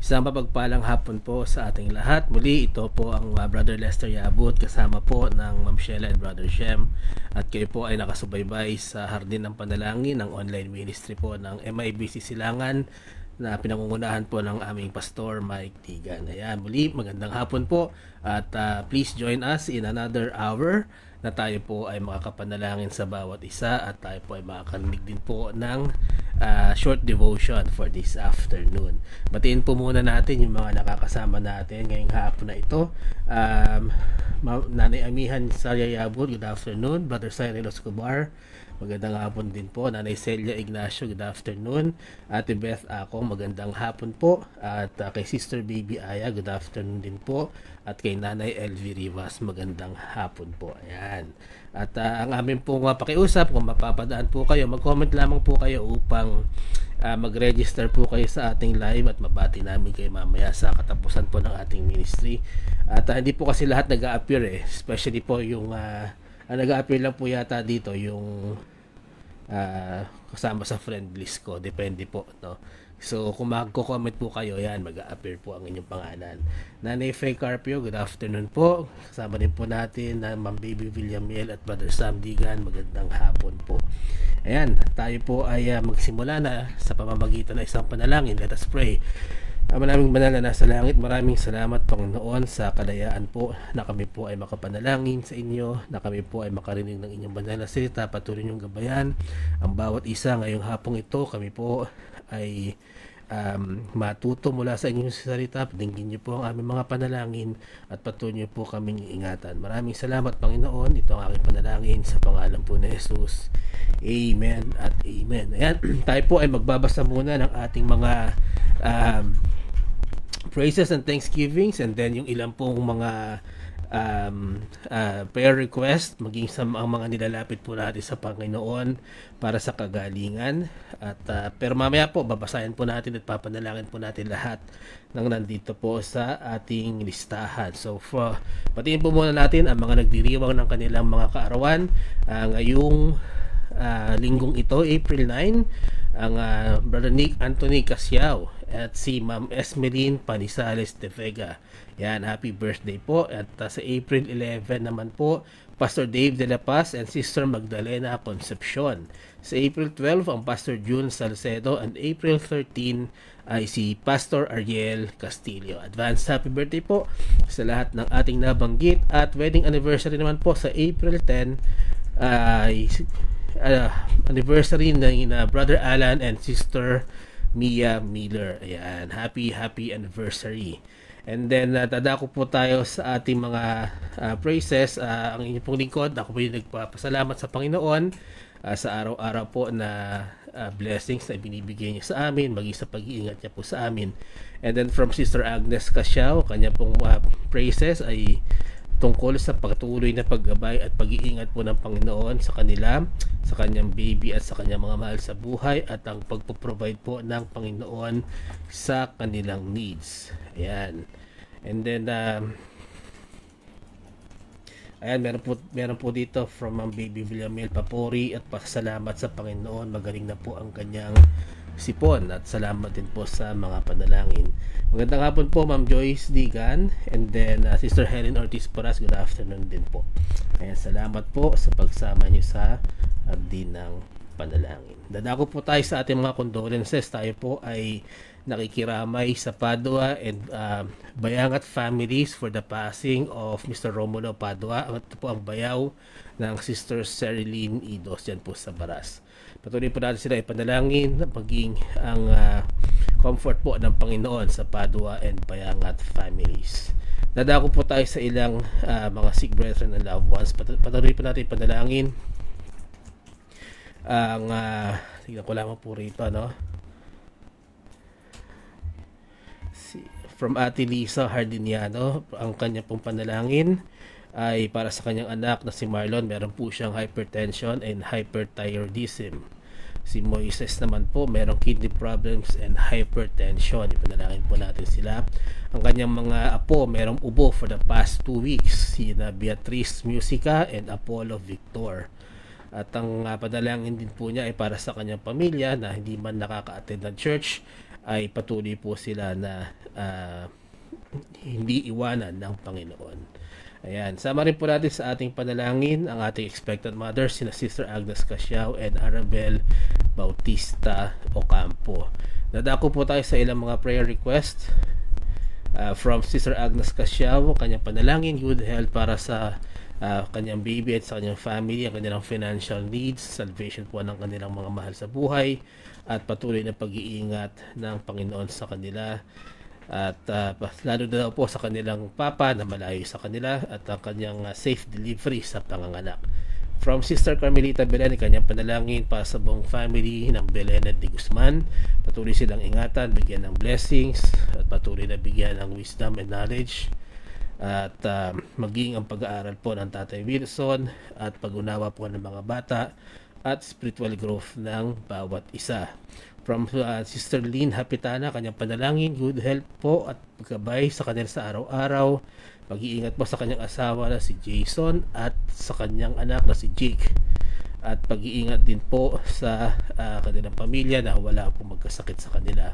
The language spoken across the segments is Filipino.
Isang mapagpalang hapon po sa ating lahat. Muli, ito po ang Brother Lester Yabut kasama po ng Ma'am Sheila and Brother Shem. At kayo po ay nakasubaybay sa Hardin ng Panalangin, ng online ministry po ng MIBC Silangan na pinangungunahan po ng aming pastor Mike Tigan. Ayan, muli, magandang hapon po at please join us in another hour na tayo po ay makakapanalangin sa bawat isa at tayo po ay makakarinig din po ng short devotion for this afternoon. Batiin po muna natin yung mga nakakasama natin ngayong hapon na ito. Nanay Amihan Saria Yabut, good afternoon. Brother Cyril Escobar, magandang hapon din po. Nanay Celia Ignacio, good afternoon. Ate Beth Ako, magandang hapon po. At kay Sister Baby Aya, good afternoon din po. At kay Nanay Elvie Rivas, magandang hapon po. Ayan. At ang amin pong pakiusap, kung mapapadaan po kayo, mag-comment lamang po kayo upang mag-register po kayo sa ating live at mabati namin kayo mamaya sa katapusan po ng ating ministry. At hindi po kasi lahat nag-a-appear especially po yung nag-a-appear lang po yata dito yung kasama sa friend list ko, depende po, no? So kung magko-comment po kayo, yan, mag-a-appear po ang inyong pangalan. Nanay Faye Carpio, good afternoon po. Kasama din po natin na Ma'am Baby Villamiel at Brother Sam Digan, magandang hapon po. Ayan, tayo po ay magsimula na sa pamamagitan ng isang panalangin. Let us pray. Maraming banal na nasa langit, maraming salamat Panginoon sa kalayaan po na kami po ay makapanalangin sa inyo, na kami po ay makarinig ng inyong banal na salita. Patuloy niyong gabayan ang bawat isa ngayong hapong ito. Kami po ay matuto mula sa inyong salita. Dinggin niyo po ang aming mga panalangin at patuloy niyo po kaming ingatan. Maraming salamat Panginoon. Ito ang aking panalangin sa pangalan po ni Jesus. Amen at amen. Ayan, tayo po ay magbabasa muna ng ating mga praises and thanksgivings, and then yung ilang pong mga prayer request, maging sa ang mga nilalapit po natin sa Panginoon para sa kagalingan. At pero mamaya po babasahin po natin at papanalangin po natin lahat ng nandito po sa ating listahan. So patiin po muna natin ang mga nagdiriwang ng kanilang mga kaarawan ngayong linggong ito, April 9, ang Brother Nick Anthony Casiao at si Ma'am Esmeline Panisales de Vega. Yan, happy birthday po. At sa April 11 naman po, Pastor Dave de la Paz and Sister Magdalena Concepcion. Sa April 12, ang Pastor June Salcedo, and April 13 ay si Pastor Ariel Castillo. Advance happy birthday po sa lahat ng ating nabanggit. At wedding anniversary naman po sa April 10 ay anniversary ng Brother Alan and Sister Mia Miller. Ayan, happy anniversary. And then tadako po tayo sa ating mga praises. Ang inyong pong lingkod, ako po yung nagpapasalamat sa Panginoon sa araw-araw po na blessings na binibigay niya sa amin, maging sa pag-iingat niya po sa amin. And then from Sister Agnes Casiao, kanya pong praises ay tungkol sa patuloy na paggabay at pag-iingat po ng Panginoon sa kanila, sa kanyang baby at sa kanyang mga mahal sa buhay, at ang pagpo-provide po ng Panginoon sa kanilang needs. Ayan. And then ayan, meron po dito from ang Baby Villamil, papuri at pasalamat sa Panginoon, magaling na po ang kanyang sipon, at salamat din po sa mga panalangin. Magandang hapon po Ma'am Joyce Digan, and then Sister Helen Ortiz Poras, good afternoon din po. Ayan, salamat po sa pagsama niyo sa Hardin ng Panalangin. Dadako po tayo sa ating mga condolences. Tayo po ay nakikiramay sa Padua and Bayangat families for the passing of Mr. Romulo Padua. Ito po ang bayaw ng Sister Cerilyn Idos dyan po sa Baras. Patuloy po natin sila ipanalangin maging ang comfort po ng Panginoon sa Padua and Bayangat families. Dadako po tayo sa ilang mga sick brethren and loved ones. Patuloy po natin ipanalangin ang tingnan ko lamang po rito, no? From Ate Lisa Hardiniano, ang kanya pong panalangin ay para sa kanyang anak na si Marlon. Meron po siyang hypertension and hyperthyroidism. Si Moises naman po merong kidney problems and hypertension. Ipanalangin po natin sila. Ang kanyang mga apo merong ubo for the past 2 weeks. Si Beatrice Musica and Apollo Victor. At ang panalangin din po niya ay para sa kanyang pamilya na hindi man nakaka-attend ng church ay patuloy po sila na hindi iwanan ng Panginoon. Ayan, sama rin po natin sa ating panalangin ang ating expectant mothers, sina Sister Agnes Casiao and Arabel Bautista Ocampo. Dadako po tayo sa ilang mga prayer request. From Sister Agnes Casiao, kanyang panalangin, good health para sa kanyang baby at sa kanyang family, ang kanilang financial needs, salvation po ng kanilang mga mahal sa buhay, at patuloy na pag-iingat ng Panginoon sa kanila. At lalo na po sa kanilang papa na malayo sa kanila at ang kanyang safe delivery sa panganganak. From Sister Carmelita Belen, kanyang panalangin para sa buong family ng Belen at de Guzman. Patuloy silang ingatan, bigyan ng blessings at patuloy na bigyan ng wisdom and knowledge. At maging ang pag-aaral po ng Tatay Wilson at pag-unawa po ng mga bata at spiritual growth ng bawat isa. From Sister Lynn Hapitana, kanyang panalangin, good health po at pagkabay sa kanila sa araw-araw. Pag-iingat po sa kanyang asawa na si Jason at sa kanyang anak na si Jake. At pag-iingat din po sa kanilang pamilya na wala po magkasakit sa kanila.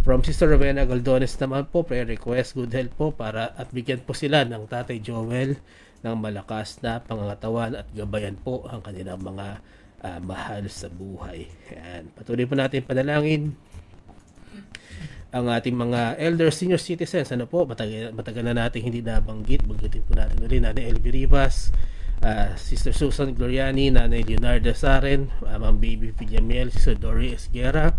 From Sister Rowena Galdones naman po, prayer request, good health po para at bigyan po sila ng Tatay Joel ng malakas na pangangatawan at gabayan po ang kanilang mga mahal sa buhay. Ayan. Patuloy po natin panalangin ang ating mga elder senior citizens. Ano po, matagal na natin hindi nabanggit. Banggitin po natin ulit, Nanay Elvie Rivas, Sister Susan Gloriani, Nanay Leonardo Saren, Ma'am Baby Villamiel, Sister Dory Esguerra,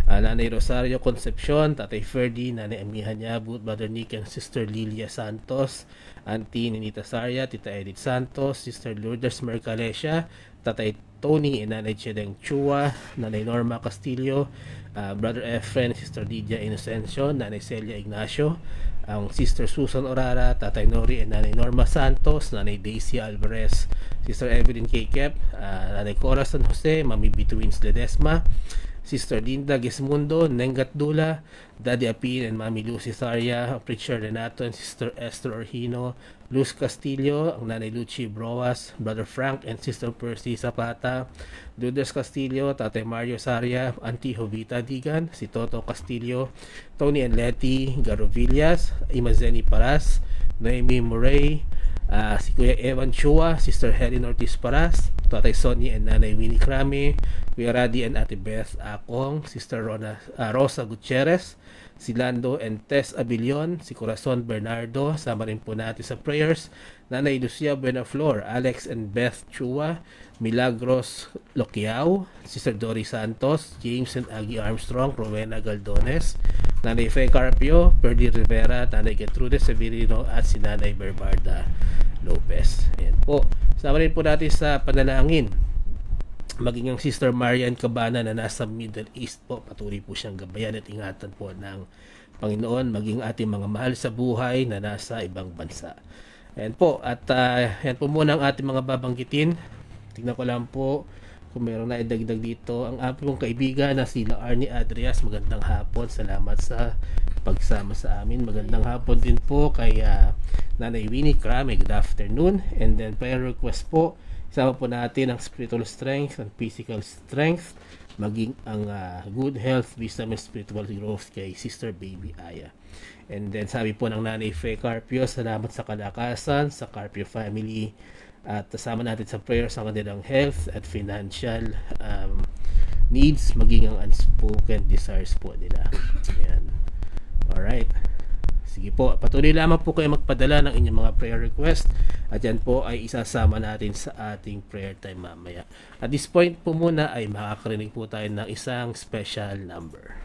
Nanay Rosario Concepcion, Tatay Ferdy, Nanay Amiha Nyabut, Brother Nick and Sister Lilia Santos, Auntie Ninita Saria, Tita Edith Santos, Sister Lourdes Mercalesha, Tatay Tony and Nanay Chedeng Chua, Nanay Norma Castillo, Brother Efren, Sister Lydia Inocencio, Nanay Celia Ignacio, ang Sister Susan Orara, Tatay Nori and Nanay Norma Santos, Nanay Daisy Alvarez, Sister Evelyn K. Kep, Nanay Cora San Jose, Mami B. Twins Ledesma, Sister Linda Gismundo, Nengat Dula, Daddy Apin and Mami Lucy Saria, Preacher Renato and Sister Esther Orhino, Luz Castillo, ang Nanay Lucy Broas, Brother Frank and Sister Percy Zapata, Lourdes Castillo, Tatay Mario Saria, Auntie Jovita Digan, si Toto Castillo, Tony and Letty Garovillas, Imazeni Paras, Noemi Murray, si Kuya Evan Chua, Sister Helen Ortiz Paras, Tatay Sonny and Nanay Winnie Krame, Kuya Radi and Ate Beth Akong, Sister Rosa Gutierrez, si Lando and Tess Abilion, si Corazon Bernardo, sama rin po natin sa prayers, Nanay Lucia Buenaflor, Alex and Beth Chua, Milagros Loquiao, Sister Dory Santos, James and Aggie Armstrong, Rowena Galdones, Nanay Fe Carpio, Perdi Rivera, Nanay Gertrude Severino at si Nanay Berbarda Lopez. Ayan po. Sama rin po natin sa panalangin maging ang Sister Marian Cabana na nasa Middle East po. Patuloy po siyang gabayan at ingatan po ng Panginoon, maging ating mga mahal sa buhay na nasa ibang bansa. Ayan po. At yan po muna ang ating mga babanggitin. Tignan ko lang po kung meron na idagdag dito. Ang ating kaibigan na sila Arnie Adrias, magandang hapon. Salamat sa pagsama sa amin. Magandang hapon din po kay Nanay Winnie Krame. Good afternoon. And then prayer request po, isama po natin ang spiritual strength and physical strength, maging ang good health, wisdom and spiritual growth kay Sister Baby Aya. And then sabi po ng Nanay Fe Carpio, salamat sa kalakasan sa Carpio family at kasama natin sa prayers ang kanilang health at financial needs, maging ang unspoken desires po nila. Ayan. Alright. Sige po, patuloy lamang po kayo magpadala ng inyong mga prayer request at yan po ay isasama natin sa ating prayer time mamaya. At this point po muna ay makakarinig po tayo ng isang special number.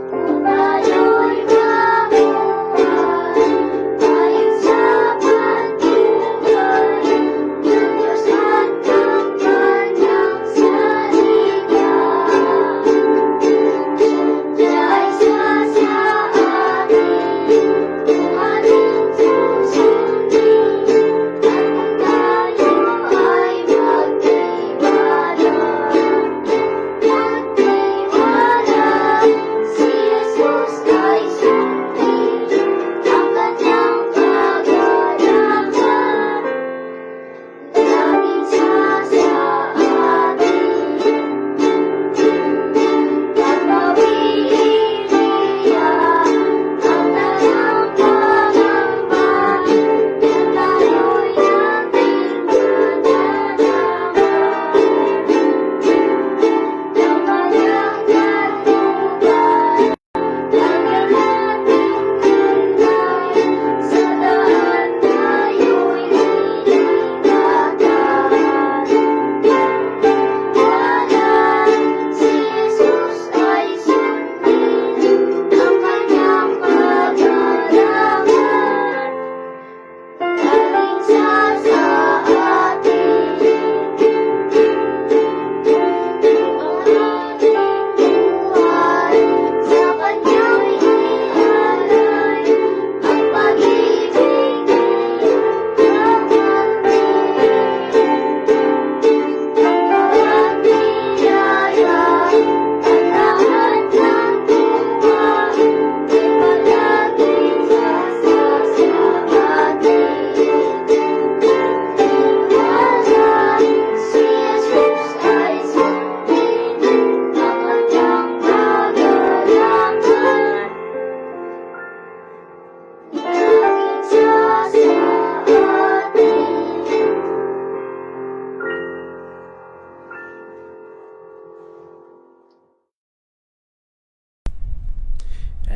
Tumayo'y mabuhay, tayo'y sapat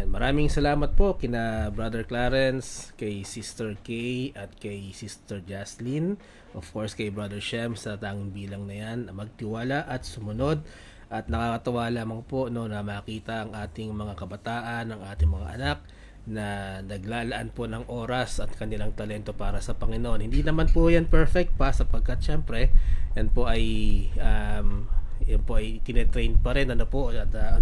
And maraming salamat po kina Brother Clarence, kay Sister Kay at kay Sister Jaslyn. Of course kay Brother Shem sa tanging bilang na yan, magtiwala at sumunod. At nakakatawa lamang po no, na makita ang ating mga kabataan, ang ating mga anak na naglalaan po ng oras at kanilang talento para sa Panginoon. Hindi naman po yan perfect pa sapagkat syempre yan po ay tinetrain pa rin at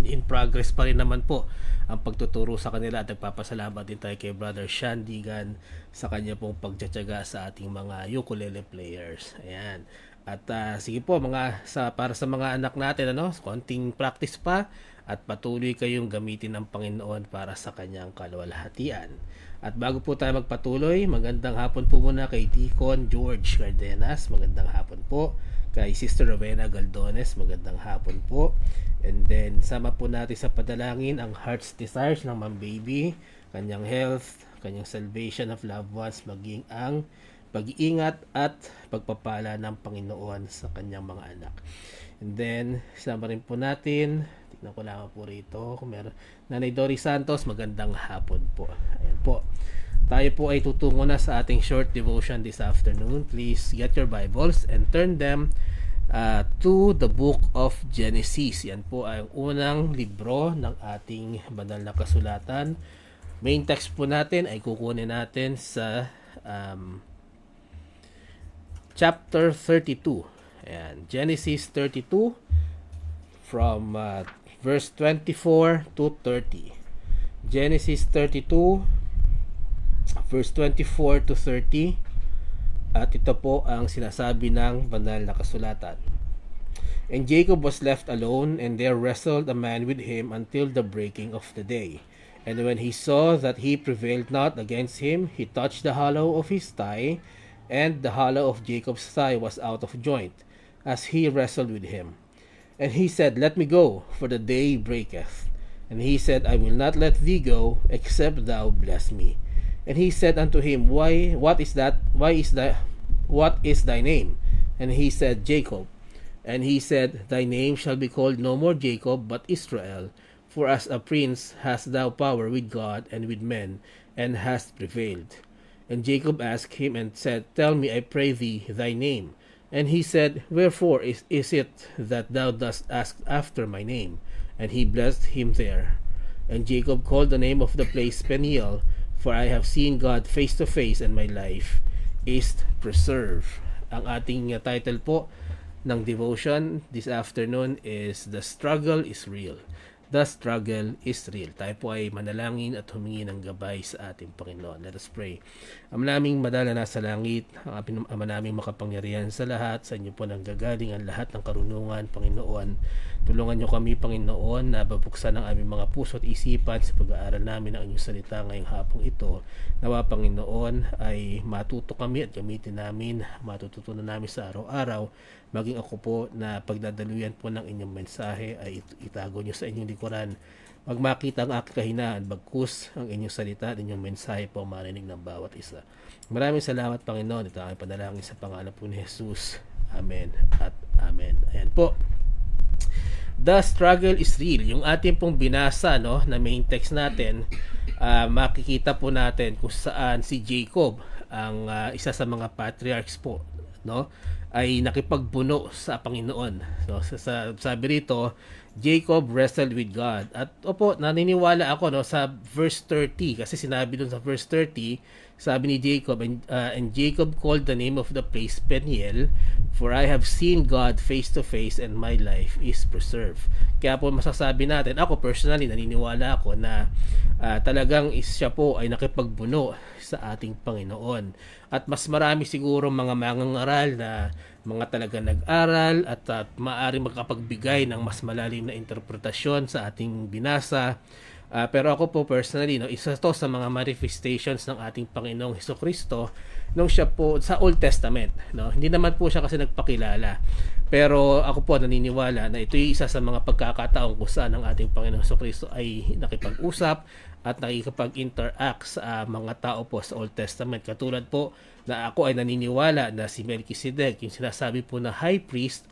in progress pa rin naman po ang pagtuturo sa kanila at nagpapasalamat din tayo kay Brother Shandigan sa kanya pong pagtsatsaga sa ating mga ukulele players. Ayan. At sige po para sa mga anak natin konting practice pa at patuloy kayong gamitin ng Panginoon para sa kanyang kaluwalhatian. At bago po tayo magpatuloy, magandang hapon po muna kay Deacon George Cardenas, magandang hapon po. Kay Sister Rowena Galdones, magandang hapon po. And then sama po natin sa padalangin ang heart's desires ng Ma'am Baby, kanyang health, kanyang salvation of loved ones, maging ang pag-iingat at pagpapala ng Panginoon sa kanyang mga anak. And then, sama rin po natin, tignan ko lang po rito, kung meron, Nanay Dory Santos, magandang hapon po. Ayan po. Tayo po ay tutungo na sa ating short devotion this afternoon. Please get your Bibles and turn them to the book of Genesis. Yan po ay ang unang libro ng ating banal na kasulatan. Main text po natin ay kukunin natin sa chapter 32. Ayan, Genesis 32 from verse 24 to 30. Genesis 32 verse 24 to 30. At ito po ang sinasabi ng banal na kasulatan. And Jacob was left alone, and there wrestled a man with him until the breaking of the day. And when he saw that he prevailed not against him, he touched the hollow of his thigh, and the hollow of Jacob's thigh was out of joint, as he wrestled with him. And he said, Let me go, for the day breaketh. And he said, I will not let thee go, except thou bless me. And he said unto him, What is thy name? And he said, Jacob. And he said, Thy name shall be called no more Jacob, but Israel. For as a prince hast thou power with God and with men, and hast prevailed. And Jacob asked him and said, Tell me, I pray thee, thy name. And he said, Wherefore is it that thou dost ask after my name? And he blessed him there. And Jacob called the name of the place Peniel, for I have seen God face to face, and my life is preserved. Ang ating title po ng devotion this afternoon is The Struggle is Real. The struggle is real. Tayo po ay manalangin at humingi ng gabay sa ating Panginoon. Let us pray. Ama naming madala na sa langit, ang Ama naming makapangyarihan sa lahat, sa inyo po nang gagaling ang lahat ng karunungan, Panginoon. Tulungan niyo kami, Panginoon, na babuksan ang aming mga puso at isipan sa pag-aaral namin ng inyong salita ngayong hapong ito. Nawa, Panginoon, ay matuto kami at gamitin namin, matututunan namin sa araw-araw. Maging ako po na pagdadaluyan po ng inyong mensahe ay itago niyo sa inyong likuran. Magmakita ang aking kahinaan, bagkus ang inyong salita at inyong mensahe po marinig ng bawat isa. Maraming salamat, Panginoon. Ito ang aking panalangin sa pangalan po ni Jesus. Amen at Amen. Ayan po. The struggle is real. Yung ating pong binasa na main text natin, makikita po natin kung saan si Jacob, ang isa sa mga patriarchs po, ay nakipagbuno sa Panginoon. So sabi rito, Jacob wrestled with God. At naniniwala ako sa verse 30, kasi sinabi dun sa verse 30, sabi ni Jacob, and Jacob called the name of the place Peniel, for I have seen God face to face, and my life is preserved. Kaya po masasabi natin, ako personally naniniwala ako na talagang siya po ay nakipagbuno sa ating Panginoon. At mas marami siguro mga mangangaral na mga talaga nag-aral at maaari makapagbigay ng mas malalim na interpretasyon sa ating binasa. Pero ako po personally, isa to sa mga manifestations ng ating Panginoong Hesukristo nung siya po sa Old Testament. Hindi naman po siya kasi nagpakilala. Pero ako po naniniwala na ito yung isa sa mga pagkakataong kung saan ang ating Panginoong Hesukristo ay nakipag-usap at nakikipag-interact sa mga tao po sa Old Testament. Katulad po na ako ay naniniwala na si Melchizedek, yung sinasabi po na high priest,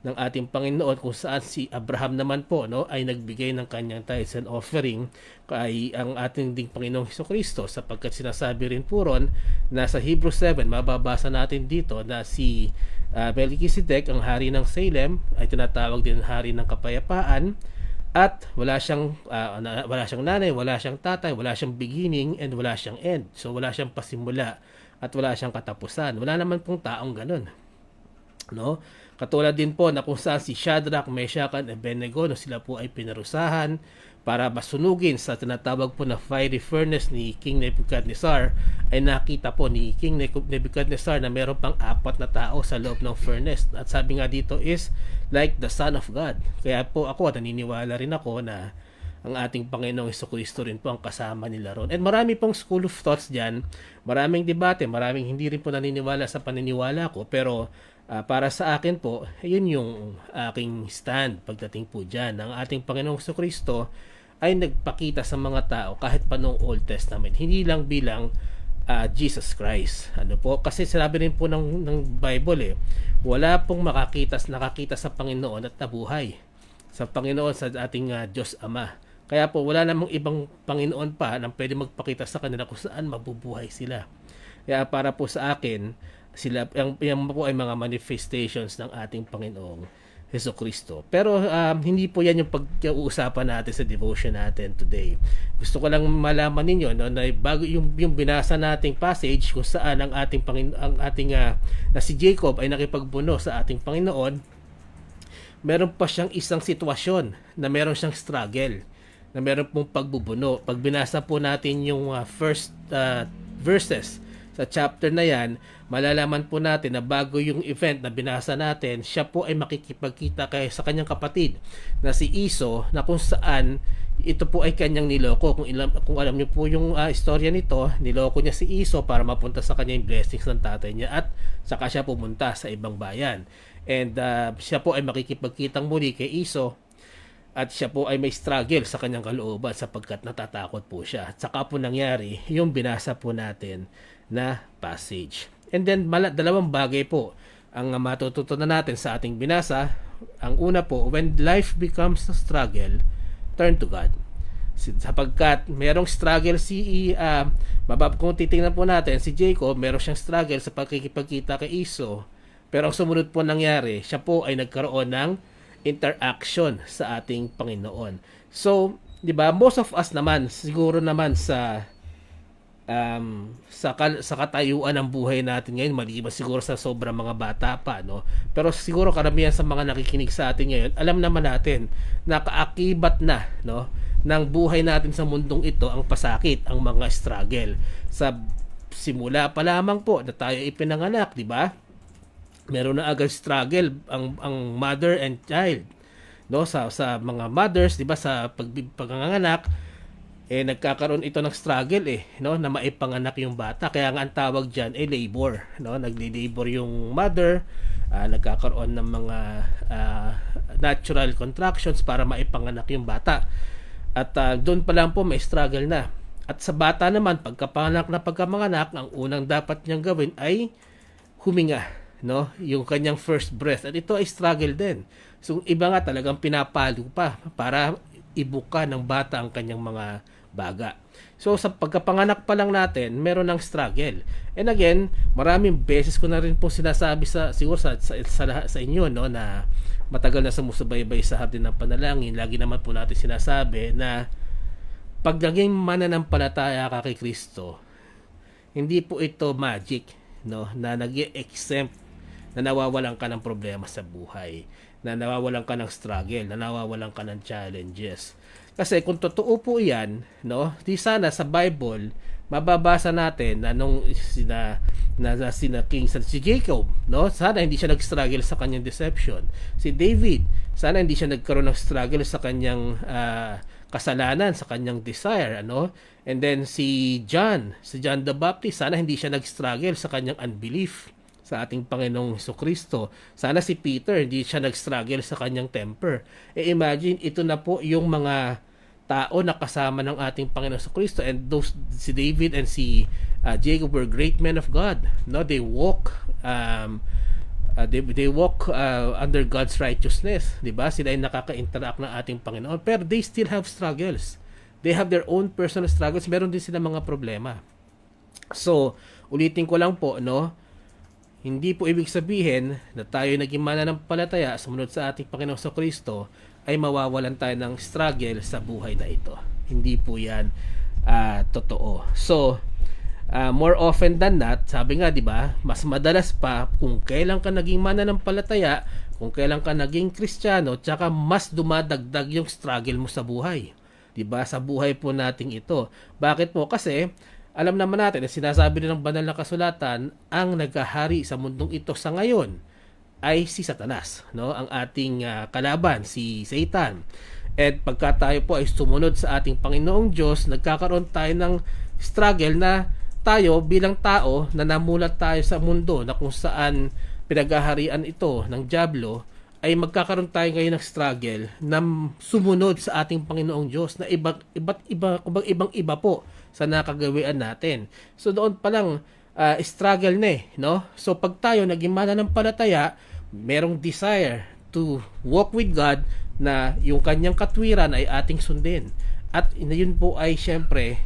ng ating Panginoon, kung saan si Abraham naman po, no, ay nagbigay ng kanyang tithes and offering kay ang ating ding Panginoong Hesukristo, sapagkat sinasabi rin po ron na sa Hebrews 7 mababasa natin dito na si Melchizedek, ang hari ng Salem, ay tinatawag din hari ng kapayapaan, at wala siyang nanay, wala siyang tatay, wala siyang beginning and wala siyang end. So wala siyang pasimula at wala siyang katapusan. Wala naman pong taong ganun, no? Katulad din po na kung saan si Shadrach, Meshach at Abednego, no, sila po ay pinarusahan para masunugin sa tinatawag po na fiery furnace ni King Nebuchadnezzar, ay nakita po ni King Nebuchadnezzar na meron pang 4 na tao sa loob ng furnace. At sabi nga dito is like the Son of God. Kaya po ako, naniniwala rin ako na ang ating Panginoong Hesukristo rin po ang kasama nila ron. And marami pong school of thoughts dyan, maraming debate, maraming hindi rin po naniniwala sa paniniwala ko, pero para sa akin po, yun yung aking stand pagdating po dyan. Ang ating Panginoong Hesukristo ay nagpakita sa mga tao kahit pa noong Old Testament, hindi lang bilang Jesus Christ. Ano po? Kasi sinabi rin po ng Bible wala pong nakakita sa Panginoon at nabuhay sa Panginoon, sa ating Diyos Ama. Kaya po wala namang ibang Panginoon pa na pwede magpakita sa kanila kung saan mabubuhay sila. Kaya para po sa akin, sila yung po ay mga manifestations ng ating Panginoong Hesukristo. Pero hindi po yan yung pag-uusapan natin sa devotion natin today. Gusto ko lang malaman ninyo, no, na bago yung binasa nating passage kung saan ang ating na si Jacob ay nakipagbuno sa ating Panginoon, meron pa siyang isang sitwasyon na meron siyang struggle, na meron pong pagbubuno. Pag binasa po natin yung first verses sa chapter na yan, malalaman po natin na bago yung event na binasa natin, siya po ay makikipagkita sa kanyang kapatid na si Esau, na kung saan ito po ay kanyang niloko. Kung alam niyo po yung istorya nito, niloko niya si Esau para mapunta sa kanya yung blessings ng tatay niya, at saka siya pumunta sa ibang bayan. And siya po ay makikipagkitang muli kay Esau, at siya po ay may struggle sa kanyang kalooban sapagkat natatakot po siya. At saka po nangyari yung binasa po natin na passage. And then dalawang bagay po ang matututunan natin sa ating binasa. Ang una po, when life becomes a struggle, turn to God. Sapagkat merong struggle kung titingnan po natin, si Jacob, merong siyang struggle sa pagkikipagkita kay Esau. Pero ang sumunod po nangyari, siya po ay nagkaroon ng interaction sa ating Panginoon. So, 'di ba, most of us naman siguro naman sa katayuan ng buhay natin ngayon, maliban siguro sa sobrang mga bata pa, no? Pero siguro karamihan sa mga nakikinig sa atin ngayon, alam naman natin na kaakibat na, no, ng buhay natin sa mundong ito ang pasakit, ang mga struggle. Sa simula pa lamang po na tayo ipinanganak, 'di ba? Meron na agad struggle ang mother and child, no, sa mga mothers, 'di ba, sa pagpanganak, nagkakaroon ito ng struggle, no, na maipanganak yung bata. Kaya nga ang tawag diyan ay labor, no, nagli-labor yung mother, nagkakaroon ng mga natural contractions para maipanganak yung bata. At doon pa lang po may struggle na. At sa bata naman, pagkamanganak, ang unang dapat niyang gawin ay huminga, no, yung kanyang first breath, at ito ay struggle din. So iba nga, talagang pinapalo pa para ibuka ng bata ang kanyang mga baga. So sa pagkapanganak pa lang natin, meron ng struggle. And again, maraming beses ko na rin po sinasabi siguro sa inyo, no, na matagal na sumusubaybay sa Hardin ng Panalangin. Lagi naman po natin sinasabi na pag naging mananampalataya ka kay Kristo, hindi po ito magic, no, na nag-exempt, na nawawalan ka ng problema sa buhay, na nawawalan ka ng struggle, na nawawalan ka ng challenges. Kasi kung totoo po yan, no, di sana sa Bible mababasa natin na nung si Jacob, no, sana hindi siya nag-struggle sa kanyang deception. Si David, sana hindi siya nagkaroon ng struggle sa kanyang kasalanan, sa kanyang desire, ano. And then si John the Baptist, sana hindi siya nag-struggle sa kanyang unbelief sa ating Panginoong Hesukristo. Sana si Peter, hindi siya nag-struggle sa kanyang temper. Imagine, ito na po yung mga tao na kasama ng ating Panginoong Hesukristo. And si David and si Jacob were great men of God. No, they walk They walk under God's righteousness, 'di ba? Sila ay nakaka-interact ng ating Panginoon, pero they still have struggles. They have their own personal struggles. Meron din sila mga problema. So, ulitin ko lang po, no? Hindi po ibig sabihin na tayo naging mananampalataya sumunod sa ating Panginoong Kristo ay mawawalan tayo ng struggle sa buhay na ito. Hindi po 'yan totoo. So, more often than not, sabi nga, 'di ba, mas madalas pa kung kailan ka naging mananampalataya, kung kailan ka naging Kristiyano, tsaka mas dumadagdag yung struggle mo sa buhay. 'Di ba? Sa buhay po nating ito. Bakit po? Kasi alam naman natin na sinasabi din ng banal na kasulatan, ang naghahari sa mundong ito sa ngayon ay si Satanas, no? Ang ating kalaban, si Satan. At pagka tayo po ay sumunod sa ating Panginoong Diyos, nagkakaroon tayo ng struggle na tayo bilang tao na namulat tayo sa mundo na kung saan pinaghaharian ito ng dyablo, ay magkakaroon tayo ngayon ng struggle na sumunod sa ating Panginoong Diyos na ibang iba po sa nakagawian natin. So doon pa lang struggle na no? So pag tayo naging mananampalataya, merong desire to walk with God na yung kanyang katwiran ay ating sundin. At yun po ay syempre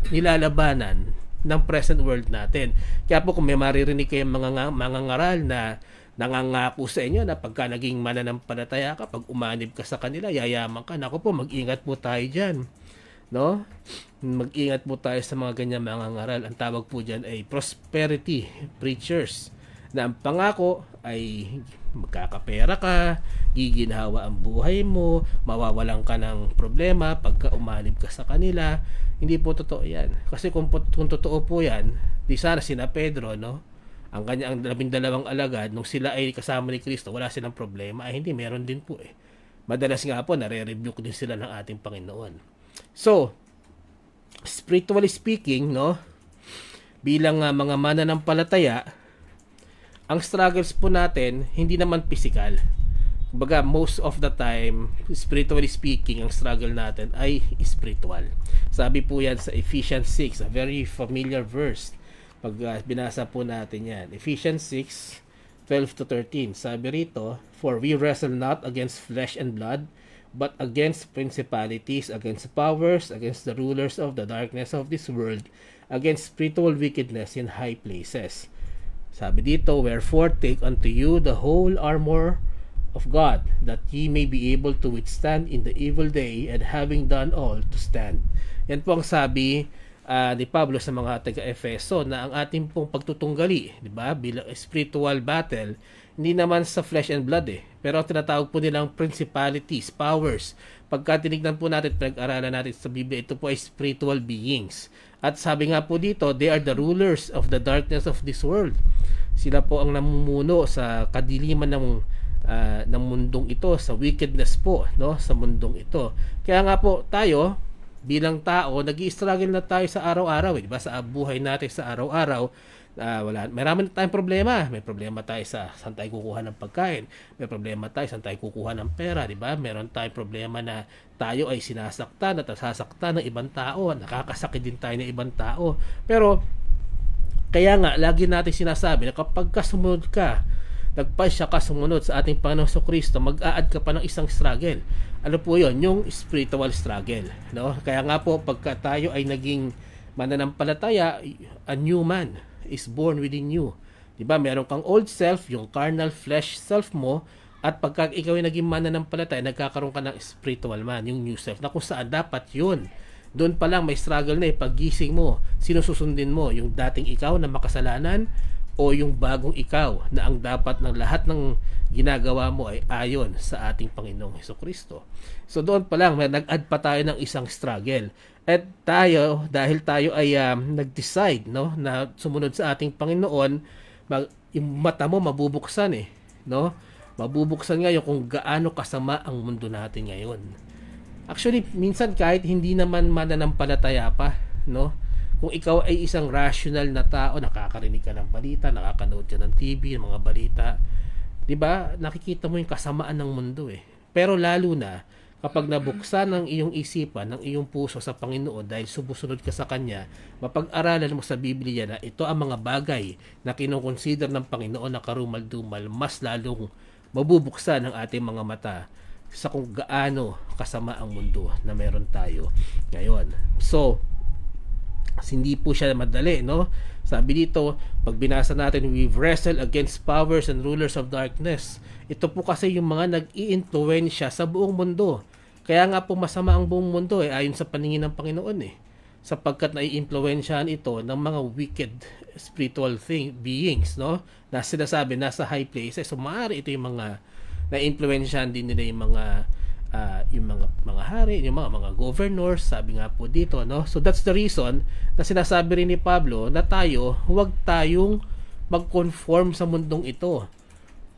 nilalabanan ng present world natin. Kaya po kung may maririnig kayong mga ngaral na nangangako sa inyo na pagka naging mananampalataya ka, pag umanib ka sa kanila, yayaman ka. Naku po, mag-ingat po tayo dyan. No? Mag-ingat po tayo sa mga ganyan mga ngaral. Ang tawag po dyan ay prosperity preachers. Na ang pangako ay magkakapera ka, giginhawa ang buhay mo, mawawalan ka ng problema pagka umanib ka sa kanila. Hindi po totoo yan. Kasi kung totoo po yan, di sana sina Pedro, no? Ang kanyang 12 alagad, nung sila ay kasama ni Kristo, wala silang problema. Ay hindi, meron din po eh. Madalas nga po, nare-rebuke din sila ng ating Panginoon. So, spiritually speaking, no, bilang mga mananampalataya, ang struggles po natin, hindi naman physical. Kumbaga, most of the time, spiritually speaking, ang struggle natin ay spiritual. Sabi po yan sa Ephesians 6, a very familiar verse. Pag binasa po natin yan. Ephesians 6, 12 to 13. Sabi rito, for we wrestle not against flesh and blood, but against principalities, against powers, against the rulers of the darkness of this world, against spiritual wickedness in high places. Sabi dito, wherefore take unto you the whole armor of God, that ye may be able to withstand in the evil day, and having done all, to stand. Yan po ang sabi ni Pablo sa mga taga-Efeso, na ang ating pong pagtutunggali, di ba, bilang spiritual battle, hindi naman sa flesh and blood pero ang tinatawag po nilang principalities, powers. Pagka tinignan po natin, pinag-aralan natin sa Biblia, ito po ay spiritual beings. At sabi nga po dito, they are the rulers of the darkness of this world. Sila po ang namumuno sa kadiliman ng mundong ito, sa wickedness po, no, sa mundong ito. Kaya nga po tayo bilang tao, nag-i-struggle na tayo sa araw-araw, di ba? Sa buhay natin sa araw-araw, marami tayong problema. May problema tayo sa saan tayo kukuha ng pagkain. May problema tayo saan tayo kukuha ng pera, di ba? Meron tayong problema na tayo ay sinasaktan at nasasaktan ng ibang tao, nakakasakit din tayo ng ibang tao. Pero kaya nga lagi natin sinasabi na kapag sumunod ka, nagpasya ka sumunod sa ating Panginoong Kristo, mag-a-add ka pa ng isang struggle. Ano po yun? Yung spiritual struggle, no? Kaya nga po, pagka tayo ay naging mananampalataya, a new man is born within you. Diba? Meron kang old self, yung carnal flesh self mo, at pagka ikaw ay naging mananampalataya, nagkakaroon ka ng spiritual man, yung new self, na kung saan dapat yun. Doon pa lang may struggle na paggising mo, sino susundin mo? Yung dating ikaw na makasalanan, o yung bagong ikaw na ang dapat ng lahat ng ginagawa mo ay ayon sa ating Panginoong Hesukristo. So doon pa lang nag-add pa tayo ng isang struggle. At tayo, dahil tayo ay nag-decide, no, na sumunod sa ating Panginoon, yung mata mo mabubuksan no? Mabubuksan ngayon kung gaano kasama ang mundo natin ngayon. Actually, minsan kahit hindi naman mananampalataya pa, no? Kung ikaw ay isang rational na tao, nakakarinig ka ng balita, nakakanood ka ng TV, ng mga balita, 'di ba? Nakikita mo yung kasamaan ng mundo Pero lalo na kapag nabuksan ng iyong isipan, ng iyong puso sa Panginoon dahil sumusunod ka sa Kanya, mapag-aralan mo sa Biblia na ito ang mga bagay na kinukonsider ng Panginoon na karumal-dumal, mas lalong mabubuksan ang ating mga mata sa kung gaano kasama ang mundo na meron tayo ngayon. So, hindi po siya madali, no? Sabi dito, pag binasa natin, we've wrestled against powers and rulers of darkness. Ito po kasi yung mga nag-i-influensya sa buong mundo. Kaya nga po masama ang buong mundo ayon sa paningin ng Panginoon sapagkat nai-influensyahan ito ng mga wicked spiritual beings, no? Na sinasabi nasa high places. So maaari ito yung mga na-influensyahan din nila yung mga hari, yung mga governors, sabi nga po dito, no? So that's the reason na sinasabi rin ni Pablo na huwag tayong mag-conform sa mundong ito.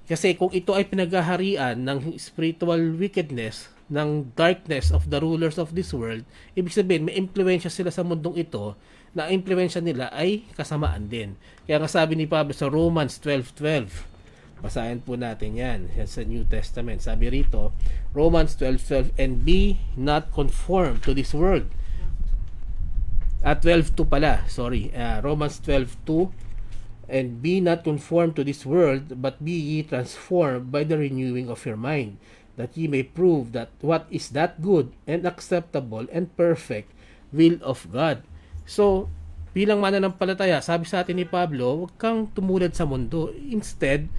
Kasi kung ito ay pinaghaharian ng spiritual wickedness, ng darkness of the rulers of this world, ibig sabihin may impluwensya sila sa mundong ito, na impluwensya nila ay kasamaan din. Kaya nga sabi ni Pablo sa Romans 12:12, basahin po natin yan sa New Testament. Sabi rito, Romans 12:12, and be not conformed to this world. 12:2 pala, sorry. Romans 12:2, and be not conformed to this world, but be ye transformed by the renewing of your mind, that ye may prove that what is that good and acceptable and perfect will of God. So, bilang mananampalataya, sabi sa atin ni Pablo, huwag kang tumulad sa mundo. Instead,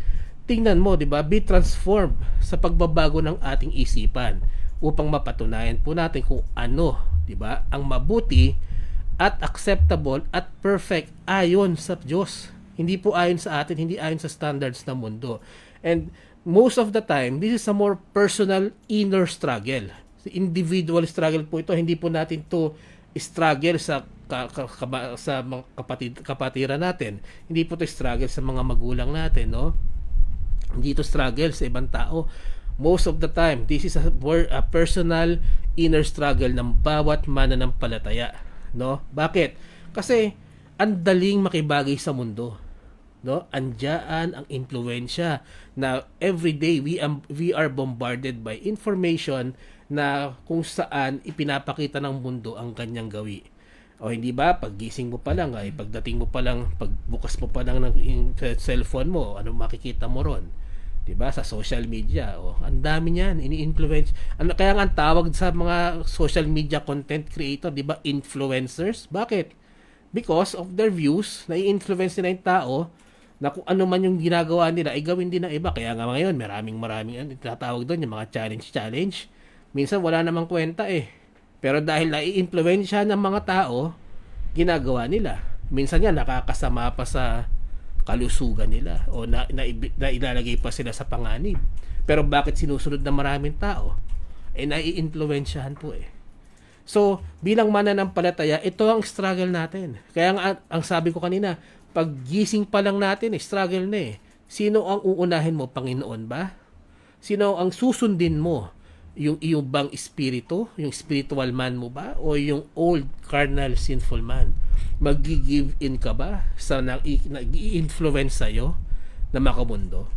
tingnan mo, 'di ba? Be transformed sa pagbabago ng ating isipan upang mapatunayan po natin kung ano, 'di ba, ang mabuti at acceptable at perfect ayon sa Diyos. Hindi po ayon sa atin, hindi ayon sa standards ng mundo. And most of the time, this is a more personal inner struggle. Individual struggle po ito. Hindi po natin to struggle sa mga kapatiran natin. Hindi po to struggle sa mga magulang natin, no? Hindi to struggle sa ibang tao. Most of the time, this is a personal inner struggle ng bawat mananampalataya, no? Bakit? Kasi ang daling makibagay sa mundo, no? Andiyan ang impluwensya na everyday we are bombarded by information na kung saan ipinapakita ng mundo ang kanyang gawi. O hindi ba, paggising mo pa lang, pagdating mo pa lang, pagbukas mo pa lang ng cellphone mo, ano makikita mo ron? 'Di ba, sa social media, ang dami niyan, ini-influence. Kaya nga ang tawag sa mga social media content creator, 'di ba, influencers? Bakit? Because of their views, na-i-influence nila yung tao na kung ano man yung ginagawa nila ay gawin din ng iba. Kaya nga ngayon, maraming tinatawag doon yung mga challenge. Minsan wala namang kwenta Pero dahil nai-influensya ng mga tao, ginagawa nila. Minsan yan, nakakasama pa sa kalusugan nila o na ilalagay pa sila sa panganib. Pero bakit sinusunod ng maraming tao? Nai-influensyahan po So, bilang mananampalataya, ito ang struggle natin. Kaya ang sabi ko kanina, paggising pa lang natin, struggle na Sino ang uunahin mo, Panginoon ba? Sino ang susundin mo? Yung iyong bang espiritu? Yung spiritual man mo ba? O yung old carnal sinful man? Mag-give in ka ba sa nag-i-influence sa'yo na makamundo?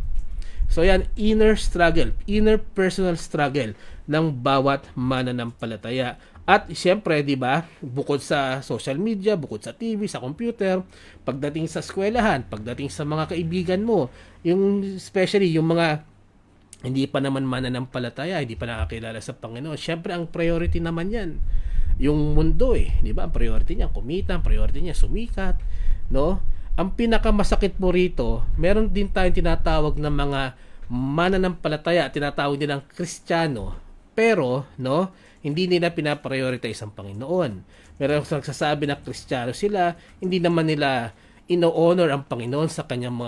So yan, inner struggle, inner personal struggle ng bawat mananampalataya. At siyempre, 'di ba, bukod sa social media, bukod sa TV, sa computer, pagdating sa eskwelahan, pagdating sa mga kaibigan mo, yung especially yung mga hindi pa naman mananampalataya, hindi pa nakakilala sa Panginoon. Siyempre, ang priority naman 'yan yung mundo 'di ba? Ang priority niya kumita, ang priority niya sumikat, no? Ang pinakamasakit mo rito, meron din tayong tinatawag na mga mananampalataya, tinatawag nilang Kristiyano, pero no, hindi nila pinaprioritize ang Panginoon. Meron nagsasabi na Kristiyano sila, hindi naman nila ino-honor ang Panginoon sa kanilang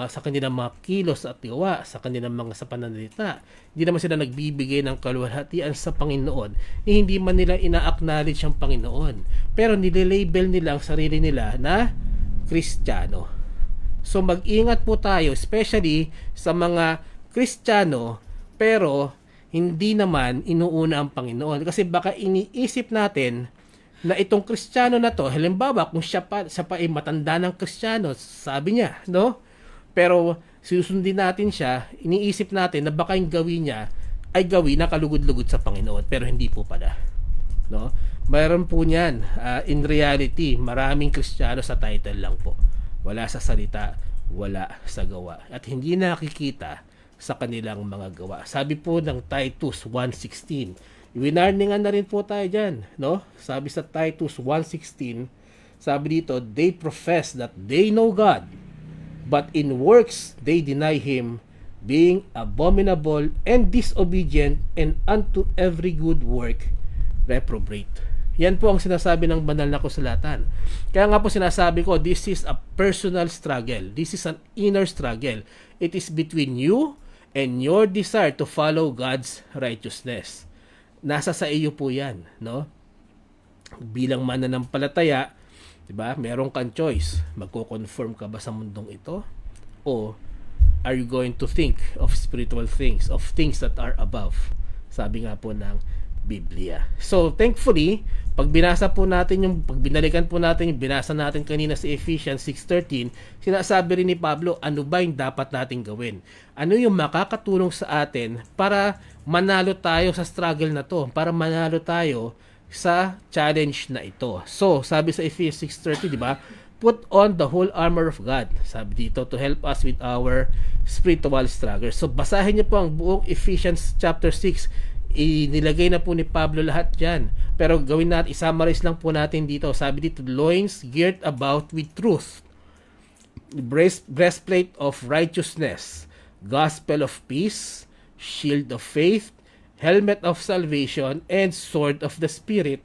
mga kilos at gawa, sa kanilang mga sa pananalita. Hindi naman sila nagbibigay ng kaluwalhatian sa Panginoon. Hindi man nila ina-acknowledge ang Panginoon. Pero nililabel nila ang sarili nila na Kristiyano. So mag-ingat po tayo, especially sa mga Kristiyano, pero hindi naman inuuna ang Panginoon. Kasi baka iniisip natin na itong Kristiyano na to, halimbawa kung siya pa ay matanda ng Kristiyano, sabi niya, no? Pero susundin natin siya, iniisip natin na baka yung gawin niya ay gawin na kalugod-lugod sa Panginoon, pero hindi po pala, no? Mayroon po niyan. In reality, maraming Kristiyano sa title lang po, wala sa salita, wala sa gawa, at hindi nakikita sa kanilang mga gawa. Sabi po ng Titus 1:16, winarningan na rin po tayo dyan, no? Sabi sa Titus 1:16, sabi dito, they profess that they know God, but in works they deny Him, being abominable and disobedient, and unto every good work reprobate. Yan po ang sinasabi ng banal na kasulatan. Kaya nga po sinasabi ko, this is a personal struggle. This is an inner struggle. It is between you and your desire to follow God's righteousness. Nasa sa iyo po yan, no? Bilang mananampalataya, 'di ba? Meron kang choice. Magko-conform ka ba sa mundong ito? O are you going to think of spiritual things, of things that are above? Sabi nga po ng Biblia. So, thankfully, pag binalikan po natin yung binasa natin kanina sa Ephesians 6:13, sinasabi rin ni Pablo, ano ba yung dapat nating gawin? Ano yung makakatulong sa atin para manalo tayo sa struggle na to, para manalo tayo sa challenge na ito. So, sabi sa Ephesians 6:30, di ba? Put on the whole armor of God. Sabi dito, to help us with our spiritual struggle. So, basahin niyo po ang buong Ephesians chapter 6. Inilagay na po ni Pablo lahat dyan. Pero gawin natin, i-summarize lang po natin dito. Sabi dito, loins girt about with truth, breastplate of righteousness, gospel of peace, shield of faith, helmet of salvation, and sword of the Spirit,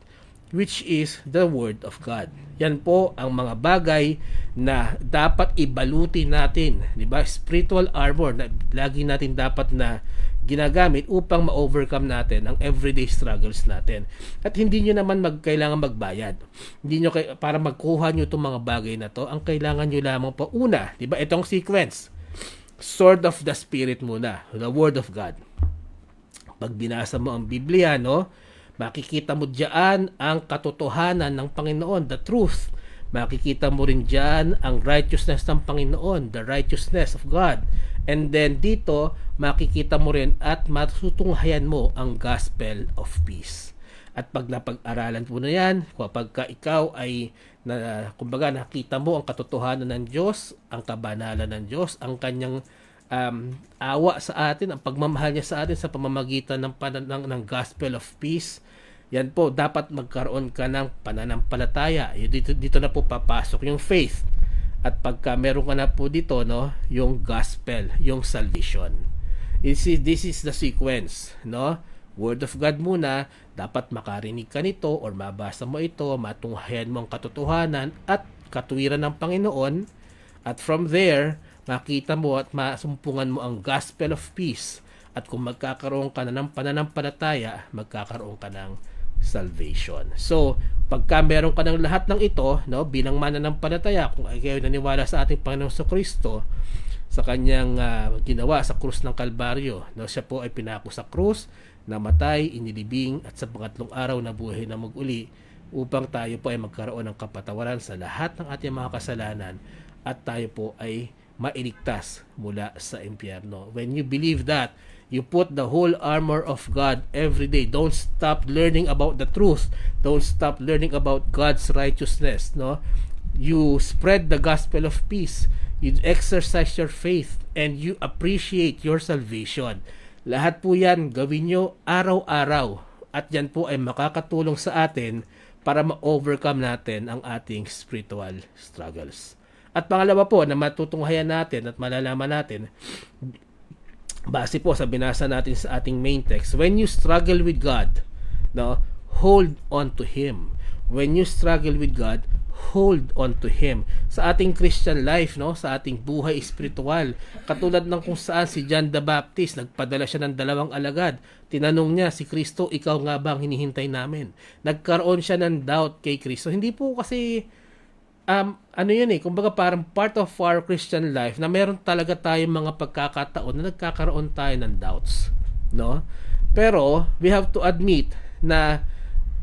which is the Word of God. Yan po ang mga bagay na dapat ibaluti natin. Diba? Spiritual armor na lagi natin dapat na ginagamit upang ma-overcome natin ang everyday struggles natin. At hindi nyo naman kailangan magbayad. Hindi nyo para magkuha nyo itong mga bagay na to, ang kailangan nyo lamang po una, di ba? Itong sequence. Sword of the Spirit muna, the Word of God. Pag binasa mo ang Biblia, no, makikita mo diyan ang katotohanan ng Panginoon, the truth. Makikita mo rin diyan ang righteousness ng Panginoon, the righteousness of God. And then dito, makikita mo rin at matutunghayan mo ang gospel of peace. At pag napag-aralan mo na yan, kapag ikaw ay kumbaga nakita mo ang katotohanan ng Diyos, ang kabanalan ng Diyos, ang kanyang awa sa atin, ang pagmamahal niya sa atin sa pamamagitan ng gospel of peace, yan po, dapat magkaroon ka ng pananampalataya. Dito na po papasok yung faith. At pagka meron ka na po dito, no, yung gospel, yung salvation. This is the sequence, no? Word of God muna, dapat makarinig ka nito or mabasa mo ito, matunghayan mo ang katotohanan at katuwiran ng Panginoon. At from there, makita mo at masumpungan mo ang gospel of peace. At kung magkakaroon ka na ng pananampalataya, magkakaroon ka ng salvation. So, pagka meron ka ng lahat ng ito, no, bilang mananampalataya, kung kayo naniwala sa ating Panginoong Kristo, sa kanyang ginawa sa krus ng Kalbaryo, no, siya po ay pinako sa krus, namatay, inilibing, at sa pangatlong araw na buhay na mag-uli, upang tayo po ay magkaroon ng kapatawaran sa lahat ng ating mga kasalanan, at tayo po ay mailigtas mula sa impyerno. When you believe that, you put the whole armor of God every day. Don't stop learning about the truth. Don't stop learning about God's righteousness, no? You spread the gospel of peace. You exercise your faith and you appreciate your salvation. Lahat po yan gawin nyo araw-araw at yan po ay makakatulong sa atin para ma-overcome natin ang ating spiritual struggles. At pangalawa po na matutunghayan natin at malalaman natin, base po sa binasa natin sa ating main text, when you struggle with God, no, hold on to Him. When you struggle with God, hold on to Him. Sa ating Christian life, no, sa ating buhay espiritual, katulad ng kung saan si John the Baptist, nagpadala siya ng 2 alagad. Tinanong niya si Kristo, ikaw nga ba ang hinihintay namin? Nagkaroon siya ng doubt kay Kristo. Hindi po kasi ano yun kumbaga parang part of our Christian life na meron talaga tayong mga pagkakataon na nagkakaroon tayo ng doubts, no? Pero we have to admit na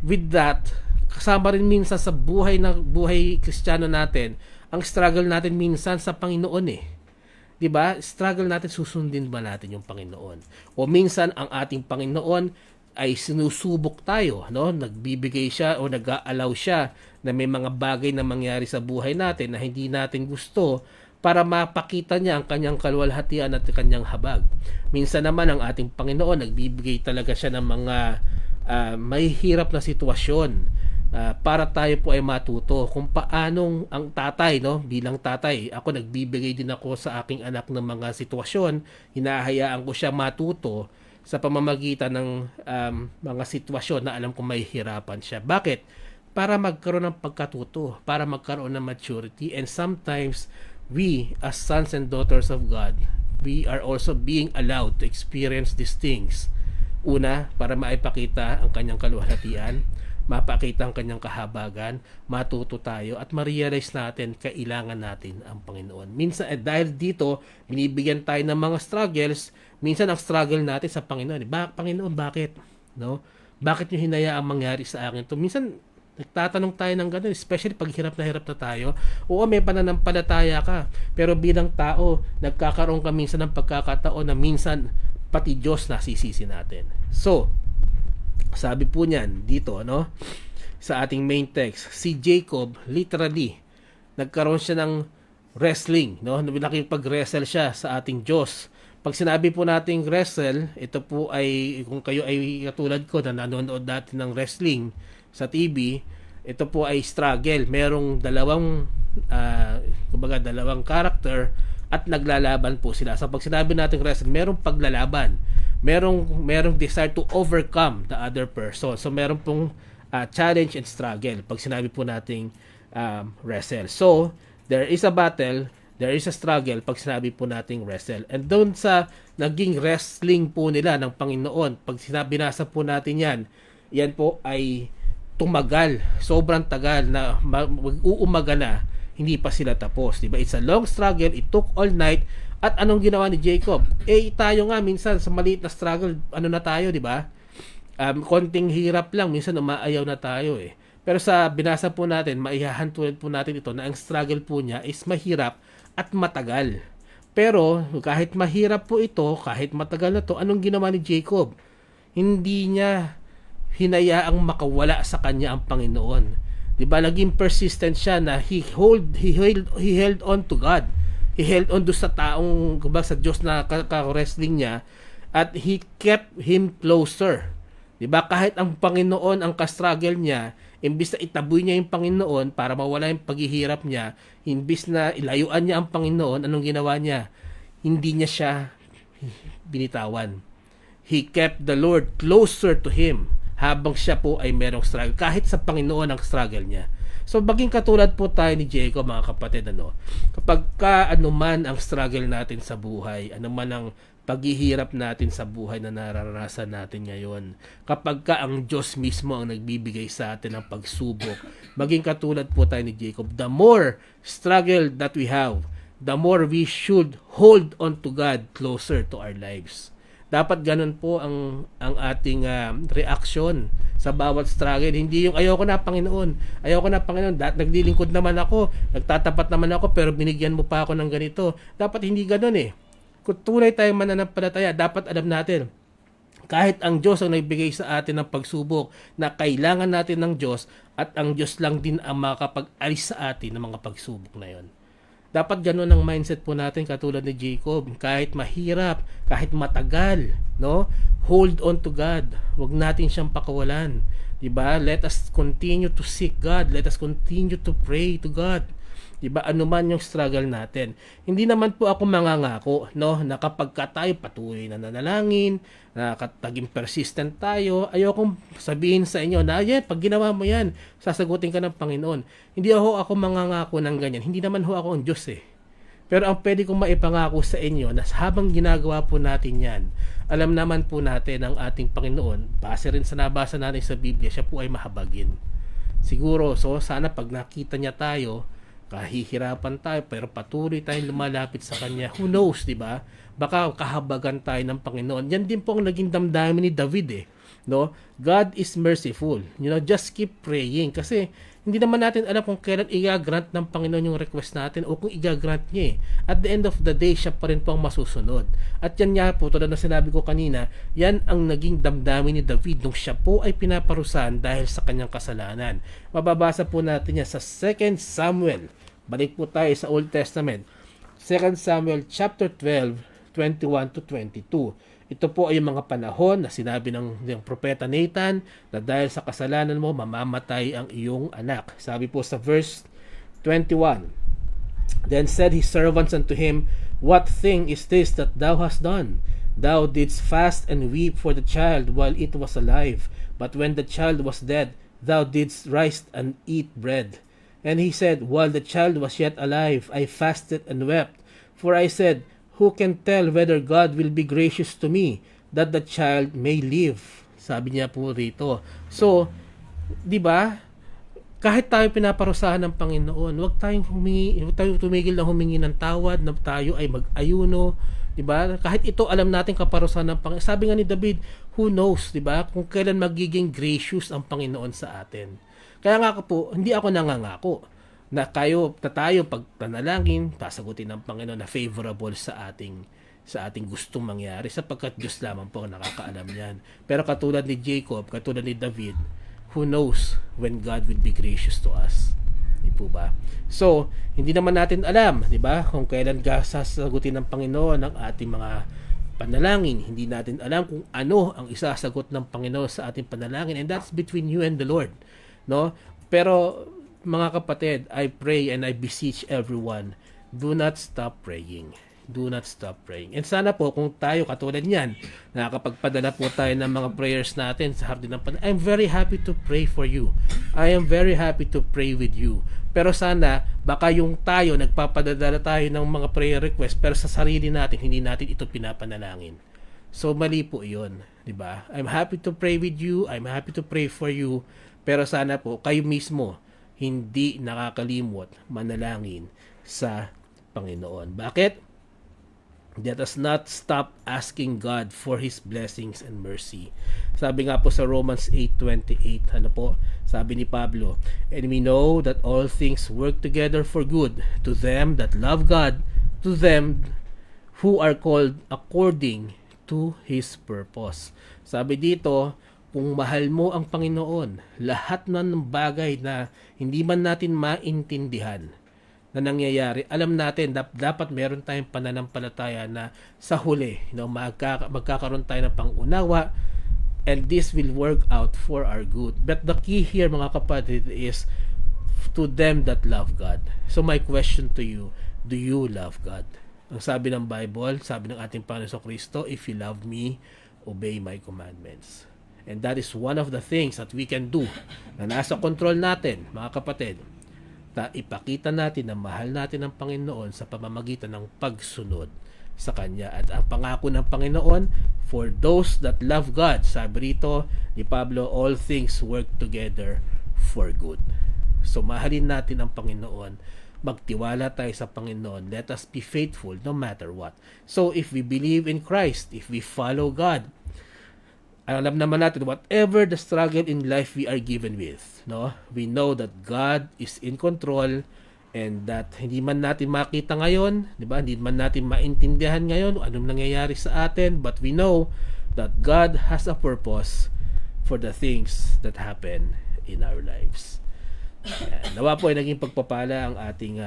with that, kasama rin minsan sa buhay Kristiyano natin, ang struggle natin minsan sa Panginoon 'Di ba? Struggle natin, susundin ba natin yung Panginoon? O minsan ang ating Panginoon ay sinusubok tayo, no? Nagbibigay siya o nag-aalaw siya na may mga bagay na mangyari sa buhay natin na hindi natin gusto para mapakita niya ang kanyang kaluwalhatian at kanyang habag. Minsan naman ang ating Panginoon nagbibigay talaga siya ng mga may hirap na sitwasyon para tayo po ay matuto kung paanong ang tatay, no, bilang tatay, ako nagbibigay din ako sa aking anak ng mga sitwasyon, hinahayaan ko siya matuto sa pamamagitan ng mga sitwasyon na alam kong may hirapan siya. Bakit? Para magkaroon ng pagkatuto, para magkaroon ng maturity, and sometimes we as sons and daughters of God, we are also being allowed to experience these things. Una, para maipakita ang kanyang kaluwalhatian, mapakita ang kanyang kahabagan, matuto tayo at ma-realize natin kailangan natin ang Panginoon. Minsan dahil dito binibigyan tayo ng mga struggles, minsan ang struggle natin sa Panginoon, Panginoon, bakit? No? Bakit niyo hinayaang mangyari sa akin to? Minsan nagtatanong tayo ng gano'n, especially pag hirap na tayo. Oo, may pananampalataya ka, pero bilang tao, nagkakaroon ka minsan ng pagkakataon na minsan pati Diyos nasisisi natin. So, sabi po niyan dito, no, sa ating main text, si Jacob literally nagkaroon siya ng wrestling, no? Nakipag-wrestle siya sa ating Diyos. Pag sinabi po nating wrestle, ito po ay, kung kayo ay katulad ko na nanonood dati ng wrestling sa TV, ito po ay struggle. Merong dalawang dalawang character at naglalaban po sila. So pag sinabi natin wrestle, merong paglalaban. Merong desire to overcome the other person. So meron pong challenge and struggle pag sinabi po nating wrestle. So there is a battle, there is a struggle pag sinabi po nating wrestle. And doon sa naging wrestling po nila ng Panginoon, pag binasa po natin yan po ay tumagal, sobrang tagal na mag-uumaga na, hindi pa sila tapos, diba? It's a long struggle, it took all night. At anong ginawa ni Jacob? Tayo nga minsan sa maliit na struggle, ano na tayo, diba? Konting hirap lang, minsan umaayaw na tayo Pero sa binasa po natin, maihahantulad po natin ito na ang struggle po niya is mahirap at matagal. Pero kahit mahirap po ito, kahit matagal na to, anong ginawa ni Jacob? Hindi niya hinayaang makawala sa kanya ang Panginoon. 'Di ba? Naging persistent siya na he held on to God. He held on do sa taong, sa Diyos na ka-wrestling niya, at he kept him closer. 'Di ba? Kahit ang Panginoon ang ka-struggle niya, imbis na itaboy niya yung Panginoon para mawala yung paghihirap niya, imbis na ilayuan niya ang Panginoon, anong ginawa niya? Hindi niya siya binitawan. He kept the Lord closer to him habang siya po ay merong struggle, kahit sa Panginoon ang struggle niya. So maging katulad po tayo ni Jacob, mga kapatid, kapag anuman ang struggle natin sa buhay, anuman ang paghihirap natin sa buhay na nararanasan natin ngayon, kapag ang Diyos mismo ang nagbibigay sa atin ng pagsubok, maging katulad po tayo ni Jacob. The more struggle that we have, the more we should hold on to God closer to our lives. Dapat ganun po ang ating reaction sa bawat struggle. Hindi yung ayoko na Panginoon, naglilingkod naman ako, nagtatapat naman ako, pero binigyan mo pa ako ng ganito. Dapat hindi ganun Kung tunay tayong mananampalataya, dapat alam natin, kahit ang Diyos ang nagbigay sa atin ng pagsubok, na kailangan natin ng Diyos, at ang Diyos lang din ang makakapag-alis sa atin ng mga pagsubok na yon. Dapat ganun ang mindset po natin, katulad ni Jacob. Kahit mahirap, kahit matagal, no? Hold on to God. Huwag natin siyang pakawalan. Diba? Let us continue to seek God. Let us continue to pray to God. Diba? Ano man yung struggle natin. Hindi naman po ako mangangako, no, na kapag tayo patuloy na nanalangin, na naging persistent tayo, ayokong sabihin sa inyo na, pag ginawa mo yan, sasagutin ka ng Panginoon. Hindi ako mangangako ng ganyan. Hindi naman ako ang Diyos Pero ang pwede kong maipangako sa inyo na habang ginagawa po natin yan, alam naman po natin ang ating Panginoon, base rin sa nabasa natin sa Biblia, siya po ay mahabagin. Siguro, so sana pag nakita niya tayo, kahihirapan tayo, pero patuloy tayong lumalapit sa Kanya. Who knows, di ba? Baka kahabagan tayo ng Panginoon. Yan din po ang naging damdamin ni David no? God is merciful. Just keep praying kasi hindi naman natin alam kung kailan i-grant ng Panginoon yung request natin o kung i-grant niya eh. At the end of the day, siya pa rin po ang masusunod. At yan nga po, tulad na sinabi ko kanina, yan ang naging damdamin ni David nung siya po ay pinaparusahan dahil sa kanyang kasalanan. Mababasa po natin yan sa 2 Samuel. Balik po tayo sa Old Testament. 2 Samuel chapter 12, 21 to 22. Ito po ay yung mga panahon na sinabi ng propeta Nathan na dahil sa kasalanan mo, mamamatay ang iyong anak. Sabi po sa verse 21, Then said his servants unto him, What thing is this that thou hast done? Thou didst fast and weep for the child while it was alive, but when the child was dead, thou didst rise and eat bread. And he said, While the child was yet alive, I fasted and wept, for I said, Who can tell whether God will be gracious to me, that the child may live? Sabi niya po rito. So, di ba? Kahit tayo pinaparusahan ng Panginoon, huwag tayong tumigil na humingi ng tawad, na tayo ay mag-ayuno, di ba? Kahit ito alam natin kaparusahan ng Panginoon. Sabi nga ni David, who knows, di ba? Kung kailan magiging gracious ang Panginoon sa atin. Kaya nga po, hindi ako nangangako na tayo pagpanalangin, pasagutin ng Panginoon na favorable sa ating gustong mangyari sapagkat Diyos lamang po ang nakakaalam niyan. Pero katulad ni Jacob, katulad ni David, who knows when God will be gracious to us? Di po ba? So, hindi naman natin alam, di ba, kung kailan sasagutin ng Panginoon ang ating mga panalangin. Hindi natin alam kung ano ang isasagot ng Panginoon sa ating panalangin, and that's between you and the Lord, no? Pero mga kapatid, I pray and I beseech everyone, do not stop praying. Do not stop praying. And sana po, kung tayo katulad niyan, nakakapagpadala po tayo ng mga prayers natin sa hardin ng panalangin, I'm very happy to pray for you. I am very happy to pray with you. Pero sana, baka yung tayo, nagpapadala tayo ng mga prayer request, pero sa sarili natin, hindi natin ito pinapanalangin. So, mali po yun. Diba? I'm happy to pray with you. I'm happy to pray for you. Pero sana po, kayo mismo, hindi nakakalimot manalangin sa Panginoon. Bakit? Let us not stop asking God for His blessings and mercy. Sabi nga po sa Romans 8:28, sabi ni Pablo, And we know that all things work together for good to them that love God, to them who are called according to His purpose. Sabi dito, kung mahal mo ang Panginoon, lahat ng bagay na hindi man natin maintindihan na nangyayari, alam natin dapat meron tayong pananampalataya na sa huli, magkakaroon tayo ng pangunawa, and this will work out for our good. But the key here, mga kapatid, is to them that love God. So my question to you, do you love God? Ang sabi ng Bible, sabi ng ating Panginoon Kristo, if you love me, obey my commandments. And that is one of the things that we can do na nasa control natin, mga kapatid, na ipakita natin na mahal natin ang Panginoon sa pamamagitan ng pagsunod sa Kanya. At ang pangako ng Panginoon, for those that love God, sabi rito ni Pablo, all things work together for good. So mahalin natin ang Panginoon, magtiwala tayo sa Panginoon, let us be faithful no matter what. So if we believe in Christ, if we follow God, alam naman natin, whatever the struggle in life we are given with, no, we know that God is in control, and that hindi man natin makita ngayon, di ba? Hindi man natin maintindihan ngayon anong nangyayari sa atin, but we know that God has a purpose for the things that happen in our lives. Nawa po ay naging pagpapala ang ating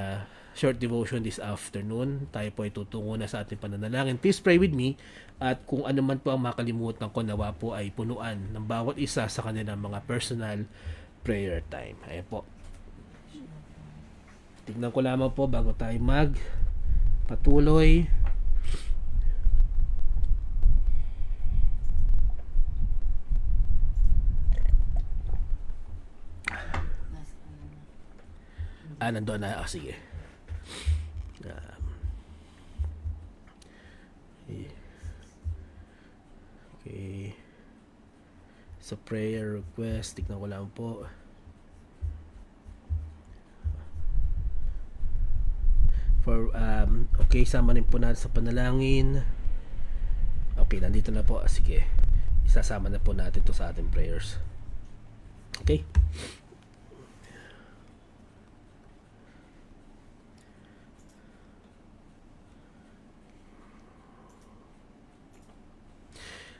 short devotion this afternoon. Tayo po ay tutungo na sa ating pananalangin. Please pray with me, at kung ano man po ang makalimutan ko, nawa po ay punuan ng bawat isa sa kanilang mga personal prayer time. Ayan po. Tignan ko lamang po bago tayo patuloy. Nandun na. Sige. Okay. So prayer request, tignan ko lang po. Okay, sama rin po natin sa panalangin. Okay, nandito na po. Sige. isasama na po natin to sa ating prayers. Okay?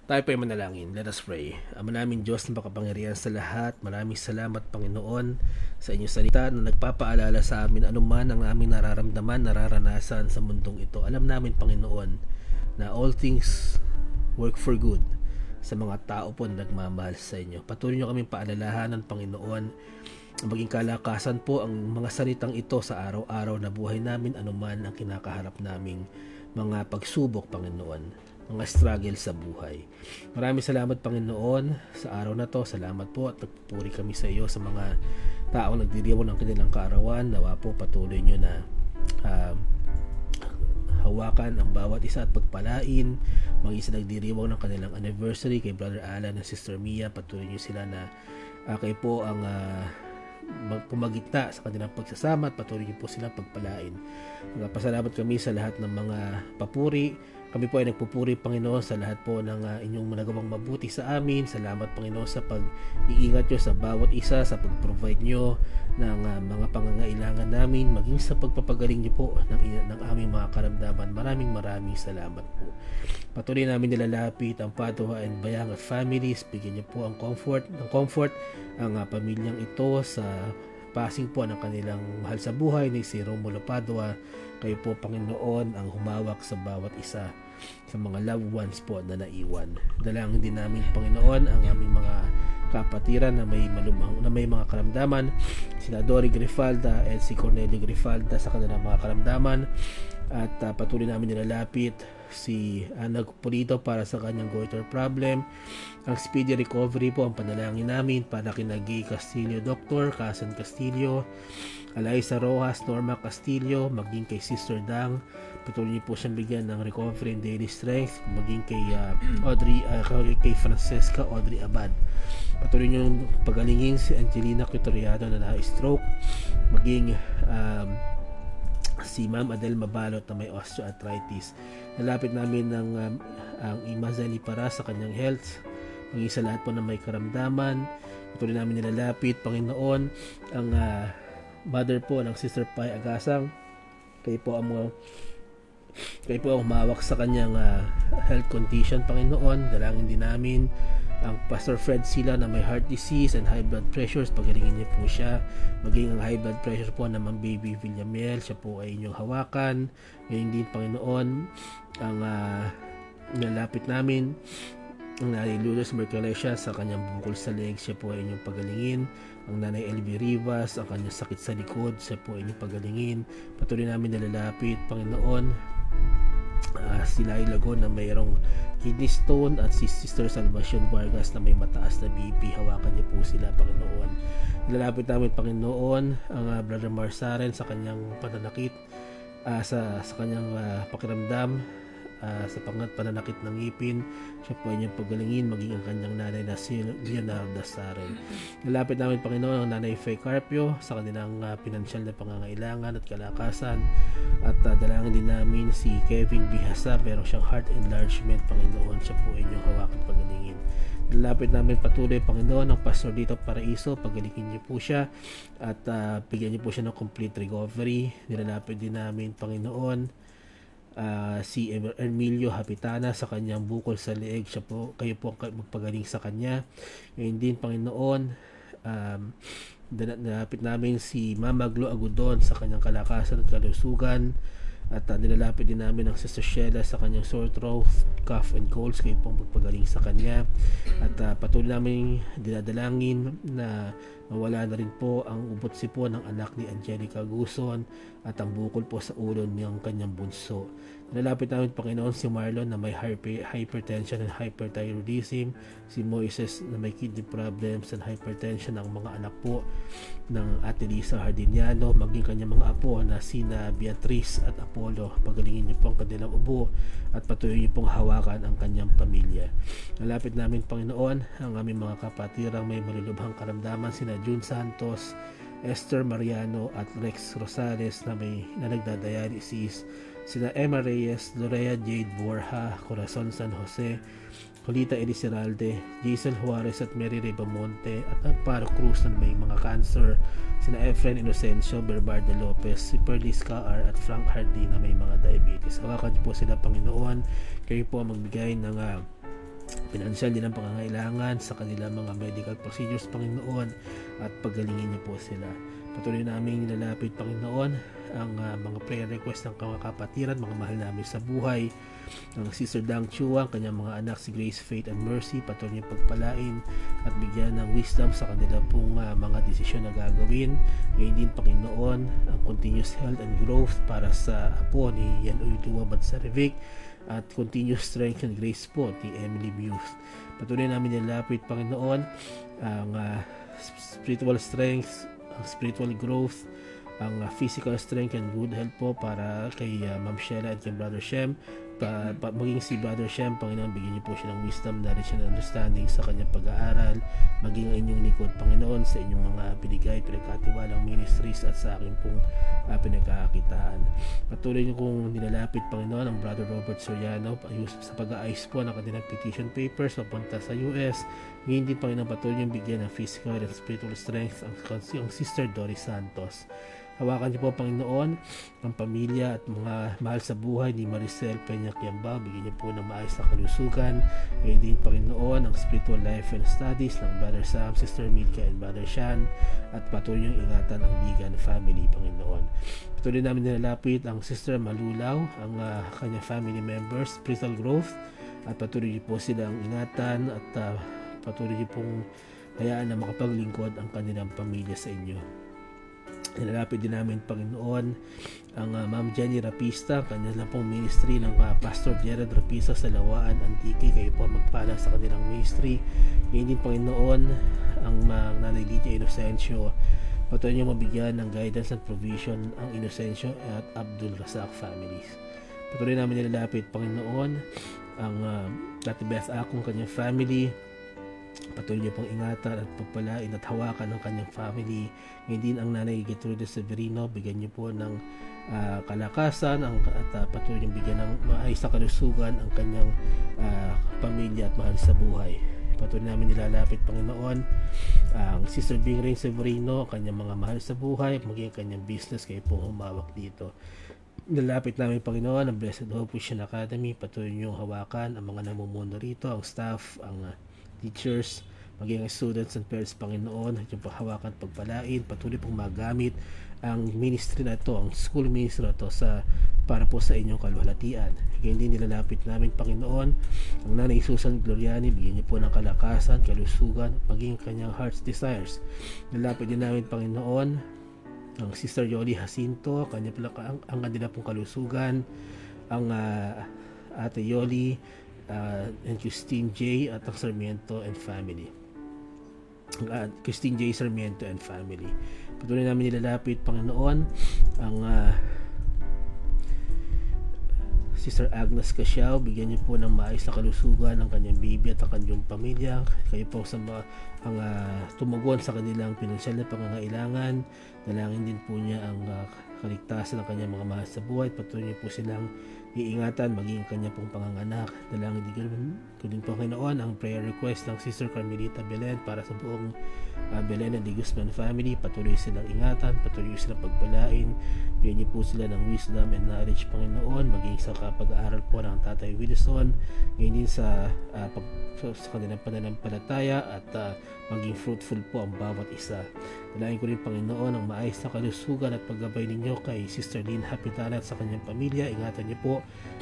Tayo po ay manalangin. Let us pray. Ama namin Diyos na makapangyarihan sa lahat, maraming salamat Panginoon sa inyong salita na nagpapaalala sa amin anuman ang aming nararamdaman, nararanasan sa mundong ito. Alam namin Panginoon na all things work for good sa mga tao po na nagmamahal sa inyo. Patuloy nyo kaming paalalahanan Panginoon, maging kalakasan po ang mga salitang ito sa araw-araw na buhay namin anuman ang kinakaharap naming mga pagsubok Panginoon, mga struggle sa buhay. Maraming salamat Panginoon sa araw na to. Salamat po at nagpupuri kami sa iyo sa mga taong nagdiriwang ng kanilang kaarawan. Nawa po patuloy nyo na hawakan ang bawat isa at pagpalain. Mag-isa nagdiriwang ng kanilang anniversary kay Brother Alan at Sister Mia. Patuloy nyo sila na kayo po ang pumagitna sa kanilang pagsasama at patuloy niyo po silang pagpalain. Pasalamat kami sa lahat ng mga papuri. Kami po ay nagpupuri Panginoon sa lahat po ng inyong nagawang mabuti sa amin. Salamat Panginoon sa pag-iingat nyo sa bawat isa, sa pag-provide nyo ng mga pangangailangan namin, maging sa pagpapagaling nyo po ng aming mga karamdaman. Maraming salamat po. Patuloy namin nilalapit ang Padua and Bayang at families. Bigyan nyo po ang comfort ang pamilyang ito sa passing po ng kanilang mahal sa buhay ni si Romulo Padua. Kayo po Panginoon ang humawak sa bawat isa sa mga loved ones po na naiwan. Dalangin din namin Panginoon ang aming mga kapatiran na may mga karamdaman, sina Dory Grifalda at si Cornelio Grifalda sa kanilang mga karamdaman, at patuloy namin nilalapit si Ana Pulido para sa kanyang goiter problem. Ang speedy recovery po ang panalangin namin para kina Gay Castillo Dr., Kasan Castillo, Eliza Rojas, Norma Castillo, maging kay Sister Dang. Patuloy niyo po siyang bigyan ng recovery and daily strength, maging kay kay Francesca Audrey Abad. Patuloy niyo pagalingin si Angelina Cutoriano na na-stroke, maging si Ma'am Adel Mabalot na may osteoarthritis. Nalapit namin ang Imazeli para sa kanyang health, maging sa lahat po na may karamdaman. Patuloy namin nilalapit Panginoon ang mother po ng Sister Pai Agasang. Kayo po ang humawak sa kanyang health condition Panginoon. Dalangin din namin ang Pastor Fred Sila na may heart disease and high blood pressures. Pagalingin niyo po siya. Maging ang high blood pressure po ng Baby Villamel, siya po ay inyong hawakan. Ngayon din Panginoon ang nalapit namin ang Nanay Lourdes Mercalesia sa kanyang bukol sa leeg, siya po ay inyong pagalingin. Ang Nanay Elvie Rivas, ang kanyang sakit sa likod, siya po ay inyong pagalingin. Patuloy namin nalalapit Panginoon si Lai Lagon na mayroong kidney stone, at si Sister Salvacion Vargas na may mataas na BP. Hawakan niyo po sila Panginoon. Nilalapit namin Panginoon ang Brother Marsaren sa kanyang pananakit, sa kanyang pakiramdam, sa pananakit ng ngipin. Siya po ay niyang pagalingin, maging ang kanyang nanay na si Leonardo Saren. Nilapit namin Panginoon ang Nanay Faye Carpio sa kanilang pinansyal na pangangailangan at kalakasan, at dalangin din namin si Kevin Bihasa, pero siyang heart enlargement Panginoon, siya po ay inyong hawak at pagalingin. Nilapit namin patuloy Panginoon ang Pastor Dito Paraiso, pagalingin niyo po siya at bigyan niyo po siya ng complete recovery. Nilalapit din namin Panginoon si Emilio Hapitana sa kanyang bukol sa leeg, siya po, kayo po magpagaling sa kanya. Ngayon din Panginoon, nilapit namin si Mama Glo Agudon sa kanyang kalakasan at kalusugan, at nilalapit din namin ang Sister Sheila sa kanyang sore throat, cough and colds, kayo po magpagaling sa kanya. At patuloy namin dinadalangin na mawala na rin po ang ubot sipo ng anak ni Angelica Guson at ang bukol po sa ulo ng kanyang bunso. Nalapit namin Panginoon si Marlon na may hypertension and hyperthyroidism, si Moises na may kidney problems and hypertension, ang mga anak po ng Ate Lisa Hardiniano, maging kanyang mga apo na sina Beatrice at Apollo. Pagalingin niyo po ang kanilang ubo at patuloy niyo pong hawakan ang kanyang pamilya. Nalapit namin Panginoon ang aming mga kapatirang may malulubhang karamdaman, sina June Santos, Esther Mariano at Rex Rosales na nagdadialysis, sina Emma Reyes, Lorea Jade Borja, Corazon San Jose, Julita Elizaralde, Jason Juarez at Mary Ribamonte at Amparo Cruz na may mga cancer, sina Efren Inocencio, Berbardo Lopez, si Perlis Kaar at Frank Hardy na may mga diabetes. Hawakan niyo po sila, Panginoon. Kayo po magbigay ng pinansyal din ang pangangailangan sa kanilang mga medical procedures, Panginoon, at pagalingin niyo po sila. Patuloy namin nilalapit, Panginoon, ang mga prayer request ng mga kapatiran, mga mahal namin sa buhay, ng Sister Dang Chua, kanyang mga anak si Grace, Faith, and Mercy. Patuloy niyong pagpalain at bigyan ng wisdom sa kanila pong mga desisyon na gagawin. Ngayon din, Panginoon, ang continuous health and growth para sa apo ni Yan Uytuwa Badsarevic at continuous strength and grace po ni Emily Buse. Patuloy namin nilapit, Panginoon, ang spiritual strength, ang spiritual growth, ang physical strength and good health po para kay Ma'am Sheila at kay Brother Shem. Maging si Brother Shem, Panginoon, bigyan niyo po siya ng wisdom, knowledge, and understanding sa kanyang pag-aaral. Maging ang inyong likod, Panginoon, sa inyong mga binigay, pinagkatiwalang ministries at sa akin pong pinagkakakitaan. Patuloy niyo kong nilalapit, Panginoon, ang Brother Robert Soriano sa pag-aayos po ng kanilang petition papers papunta sa US. Ngayon din, Panginoon, patuloy niyong bigyan ng physical and spiritual strength ang Sister Doris Santos. Hawakan niyo po, Panginoon, ang pamilya at mga mahal sa buhay ni Maricel Peña Quiambao. Bigyan niyo po ng maayos na kalusugan. Ngayon din, Panginoon, ang spiritual life and studies ng Brother Sam, Sister Milka, and Brother Shan. At patuloy niyong ingatan ang Bigan family, Panginoon. Patuloy namin nilalapit ang Sister Malulaw, ang kanyang family members, spiritual growth. At patuloy niyo po silang ingatan at patuloy niyo pong hayaan na makapaglingkod ang kanilang pamilya sa inyo. Nilalapit din namin, Panginoon, ang Ma'am Jenny Rapista, kanya lang pong ministry ng Pastor Gerald Rapista sa Lawaan, Antique. Kayo po magpala sa kanilang ministry. Ngayon din, Panginoon, ang Nanay Lydia Inocencio, patuloy niyo mabigyan ng guidance at provision ang Inocencio at Abdul Razak families. Patuloy namin nilalapit, Panginoon, ang Tati Beth Akong kanyang family. Patuloy niyo pong ingatan at pagpalain at hawakan ng kanyang family. Ngayon din ang Nanay Gertrude Severino, bigyan niyo po ng kalakasan at patuloy niyong bigyan ng maayos na kalusugan ang kanyang pamilya at mahal sa buhay. Patuloy namin nilalapit, Panginoon, ang Sister Bing Rain Severino, kanyang mga mahal sa buhay, maging kanyang business, kayo pong humawak dito. Nilalapit namin, Panginoon, ang Blessed Hope Christian Academy. Patuloy niyong hawakan ang mga namumuno rito, ang staff, ang teachers, maging students and parents, Panginoon, at yung paghawakan, pagpalain, patuloy pong magamit ang ministry na ito, ang school ministry na ito para po sa inyong kalwalhatian. Ngayon din nilalapit namin, Panginoon, ang Nanay Susan Gloriani, bigyan niyo po ng kalakasan, kalusugan, maging kanyang heart's desires. Nilalapit din namin, Panginoon, ang Sister Yoli Jacinto, kanya pala ang kanila pong kalusugan, ang Ate Yoli, and Christine J. at ang Sarmiento and family. Christine J. Sarmiento and family. Patuloy namin nilalapit, Panginoon, ang Sister Agnes Casiao, bigyan niyo po ng maayos na kalusugan ang kanyang baby at ang kanyang pamilya. Kayo po sa ang tumugon sa kanilang pinansyal na pangangailangan. Dalangin din po niya ang kaligtasan ng kanyang mga mahal sa buhay. Patuloy niyo po silang iingatan, maging kanya pong panganganak. Dalangin din po, Panginoon, ang prayer request ng Sister Carmelita Belen para sa buong Belen and the Guzman family. Patuloy silang ingatan, patuloy silang pagpalain. Bigyan niyo po sila ng wisdom and knowledge, Panginoon, maging sa pag-aaral po ng Tatay Wilson. Ngayon din sa kanilang pananampalataya at maging fruitful po ang bawat isa. Dalangin ko rin, Panginoon, ang maayos na kalusugan at paggabay ninyo kay Sister Lynn Hapitana at sa kanyang pamilya. Ingatan niyo po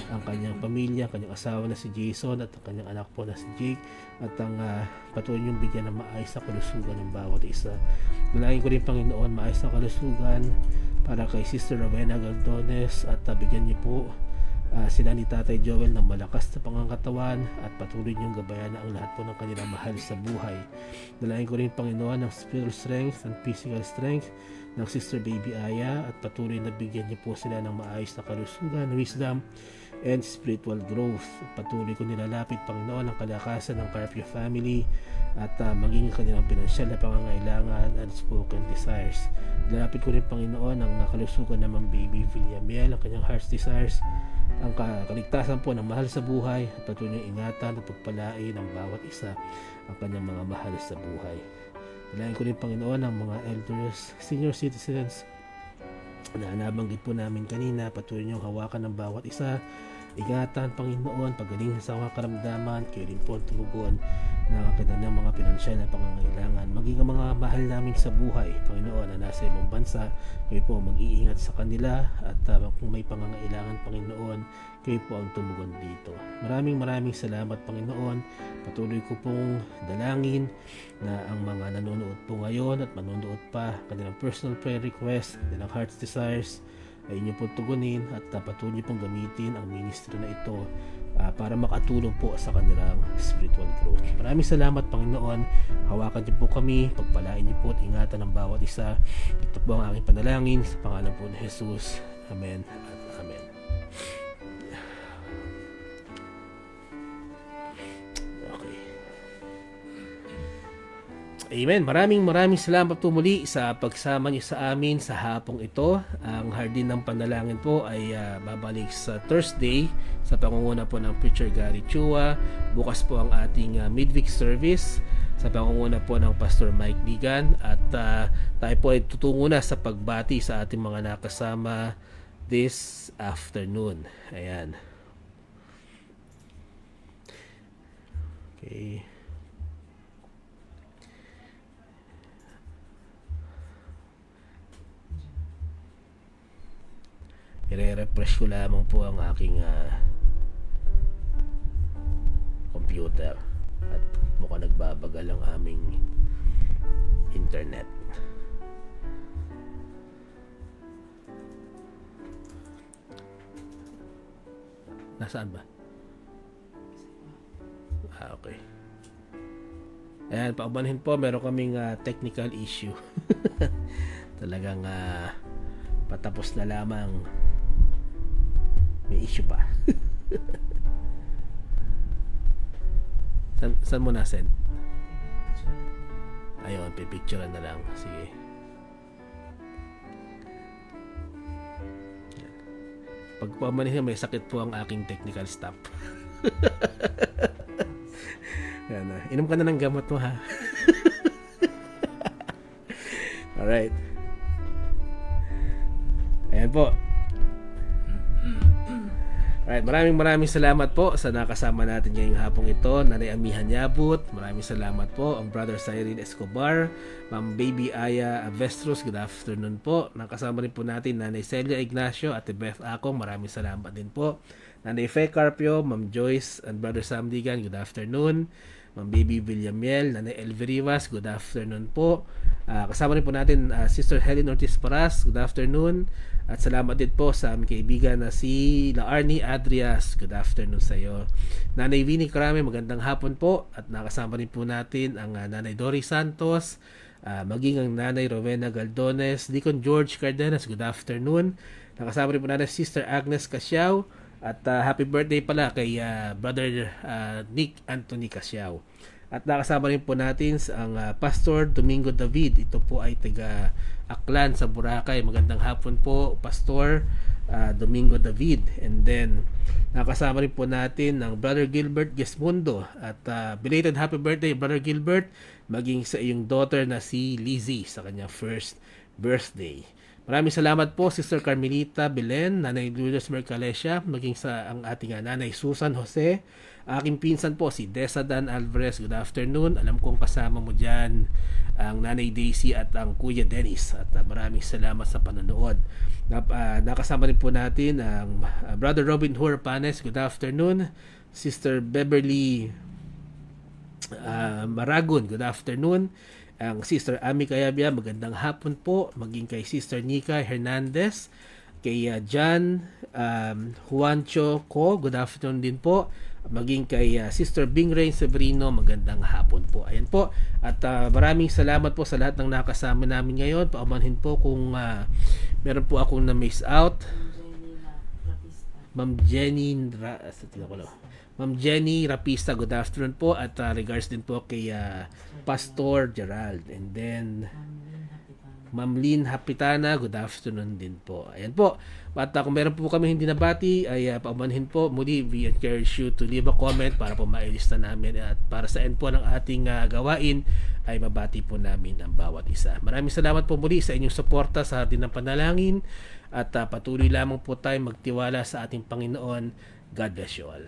ang kanyang pamilya, kanyang asawa na si Jason at ang kanyang anak po na si Jake, at ang patuloy niyong bigyan ng maayos na kalusugan ng bawat isa. Dalangin ko rin, Panginoon, maayos na kalusugan para kay Sister Rowena Galdones at bigyan niyo po sila ni Tatay Joel ng malakas na pangangatawan at patuloy niyong gabayan ang lahat po ng kanilang mahal sa buhay. Dalangin ko rin, Panginoon, ng spiritual strength and physical strength ng Sister Baby Aya at patuloy na bigyan niyo po sila ng maayos na kalusugan, wisdom, and spiritual growth. Patuloy ko nilalapit, Panginoon, ang kalakasan ng Carpio family at maging kanilang pinansyal na pangangailangan and spoken desires. Nilalapit ko rin, Panginoon, ang nakalusugan naman baby Villamiel, ang kanyang heart's desires, ang kaligtasan po ng mahal sa buhay at patuloy ingatan at pagpalain ng bawat isa ang kanyang mga mahal sa buhay. Nilayan ko rin, Panginoon, ang mga elders, senior citizens na nabanggit po namin kanina. Patuloy niyong hawakan ng bawat isa, ingatan, Panginoon, pagaling sa mga karamdaman, kayo rin po tumugon ng kanilang mga pinansyal na pangangailangan, maging ang mga mahal namin sa buhay, Panginoon, na nasa ibang bansa, kayo po mag-iingat sa kanila at kung may pangangailangan, Panginoon, kayo po ang tumugon dito. Maraming salamat, Panginoon. Patuloy ko pong dalangin na ang mga nanonood po ngayon at manonood pa, kanilang personal prayer request, kanilang heart's desires, ay inyo po tugunin at patuloy pong gamitin ang ministry na ito para makatulong po sa kanilang spiritual growth. Maraming salamat, Panginoon. Hawakan niyo po kami, pagpalain niyo po at ingatan ang bawat isa. Ito po ang aking panalangin sa pangalan po ni Jesus. Amen at Amen. Okay. Amen. Maraming salamat po muli sa pagsama niyo sa amin sa hapong ito. Ang hardin ng panalangin po ay babalik sa Thursday sa pangunguna po ng Preacher Gary Chua. Bukas po ang ating midweek service sa pangunguna po ng Pastor Mike Digan at tayo po ay tutungo na sa pagbati sa ating mga nakasama this afternoon. Ayan. Okay. I-refresh ko lamang po ang aking computer at mukhang nagbabagal ang aming internet. Nasaan ba? Okay. Ayan, paumanhin po, meron kaming technical issue. Talagang patapos na lamang may issue pa. Saan mo na-send? Ayun, pipicturean na lang. Sige. Pag pamanin may sakit po ang aking technical staff. Yan na. Inom ka na ng gamot mo, ha? Alright. Ayan po. Alright, maraming salamat po sa nakasama natin ngayong hapong ito. Nanay Amihan Yabut, maraming salamat po. Ang Brother Cyril Escobar, Ma'am Baby Aya Avestros, good afternoon po. Nakasama rin po natin Nanay Celia Ignacio, Ate Beth Akong, maraming salamat din po. Nanay Fe Carpio, Ma'am Joyce and Brother Sam Digan, good afternoon. Ma'am Baby Villamiel, Nanay Elvie Rivas, good afternoon po. Kasama rin po natin Sister Helen Ortiz Paras, good afternoon. At salamat din po sa aming kaibigan na si Laarni Adrias, good afternoon sa iyo. Nanay Winnie Karame, magandang hapon po. At nakasama rin po natin ang Nanay Dory Santos, maging ang Nanay Rowena Galdones, Deacon George Cardenas, good afternoon. Nakasama rin po natin Sister Agnes Casiao. At happy birthday pala kay Brother Nick Anthony Casiao. At nakasama rin po natin ang Pastor Domingo David. Ito po ay taga Aklan sa Boracay. Magandang hapon po, Pastor Domingo David. And then nakasama rin po natin ang Brother Gilbert Gesmundo. At belated happy birthday, Brother Gilbert, maging sa iyong daughter na si Lizzie sa kanya first birthday. Maraming salamat po, Sister Carmelita Belen, Nanay Lourdes Mercalesia, maging sa ang ating Nanay Susan Jose. Aking pinsan po si Desa Dan Alvarez, good afternoon. Alam kong kasama mo dyan ang Nanay Daisy at ang Kuya Dennis. At maraming salamat sa panonood. Nakasama rin po natin ang Brother Robin Hoor Panes, good afternoon. Sister Beverly Maragon, good afternoon. Ang Sister Ami Kayabia, magandang hapon po. Maging kay Sister Nika Hernandez, kay John Juancho Ko, good afternoon din po. Maging kay Sister Bingray Severino, magandang hapon po. Ayan po. At maraming salamat po sa lahat ng nakasama namin ngayon. Paumanhin po kung meron po akong na-miss out. Ma'am tingnan ko lang. Ma'am Jenny Rapista, good afternoon po, at regards din po kay Pastor Gerald. And then Ma'am Lynn Hapitana, good afternoon din po. Ayan po. At kung meron po kami hindi nabati, ay paumanhin po. Muli, we encourage you to leave a comment para po mailista namin. At para sa end po ng ating gawain, ay mabati po namin ang bawat isa. Maraming salamat po muli sa inyong suporta sa atin ng panalangin. At patuloy lamang po tayo magtiwala sa ating Panginoon. God bless you all.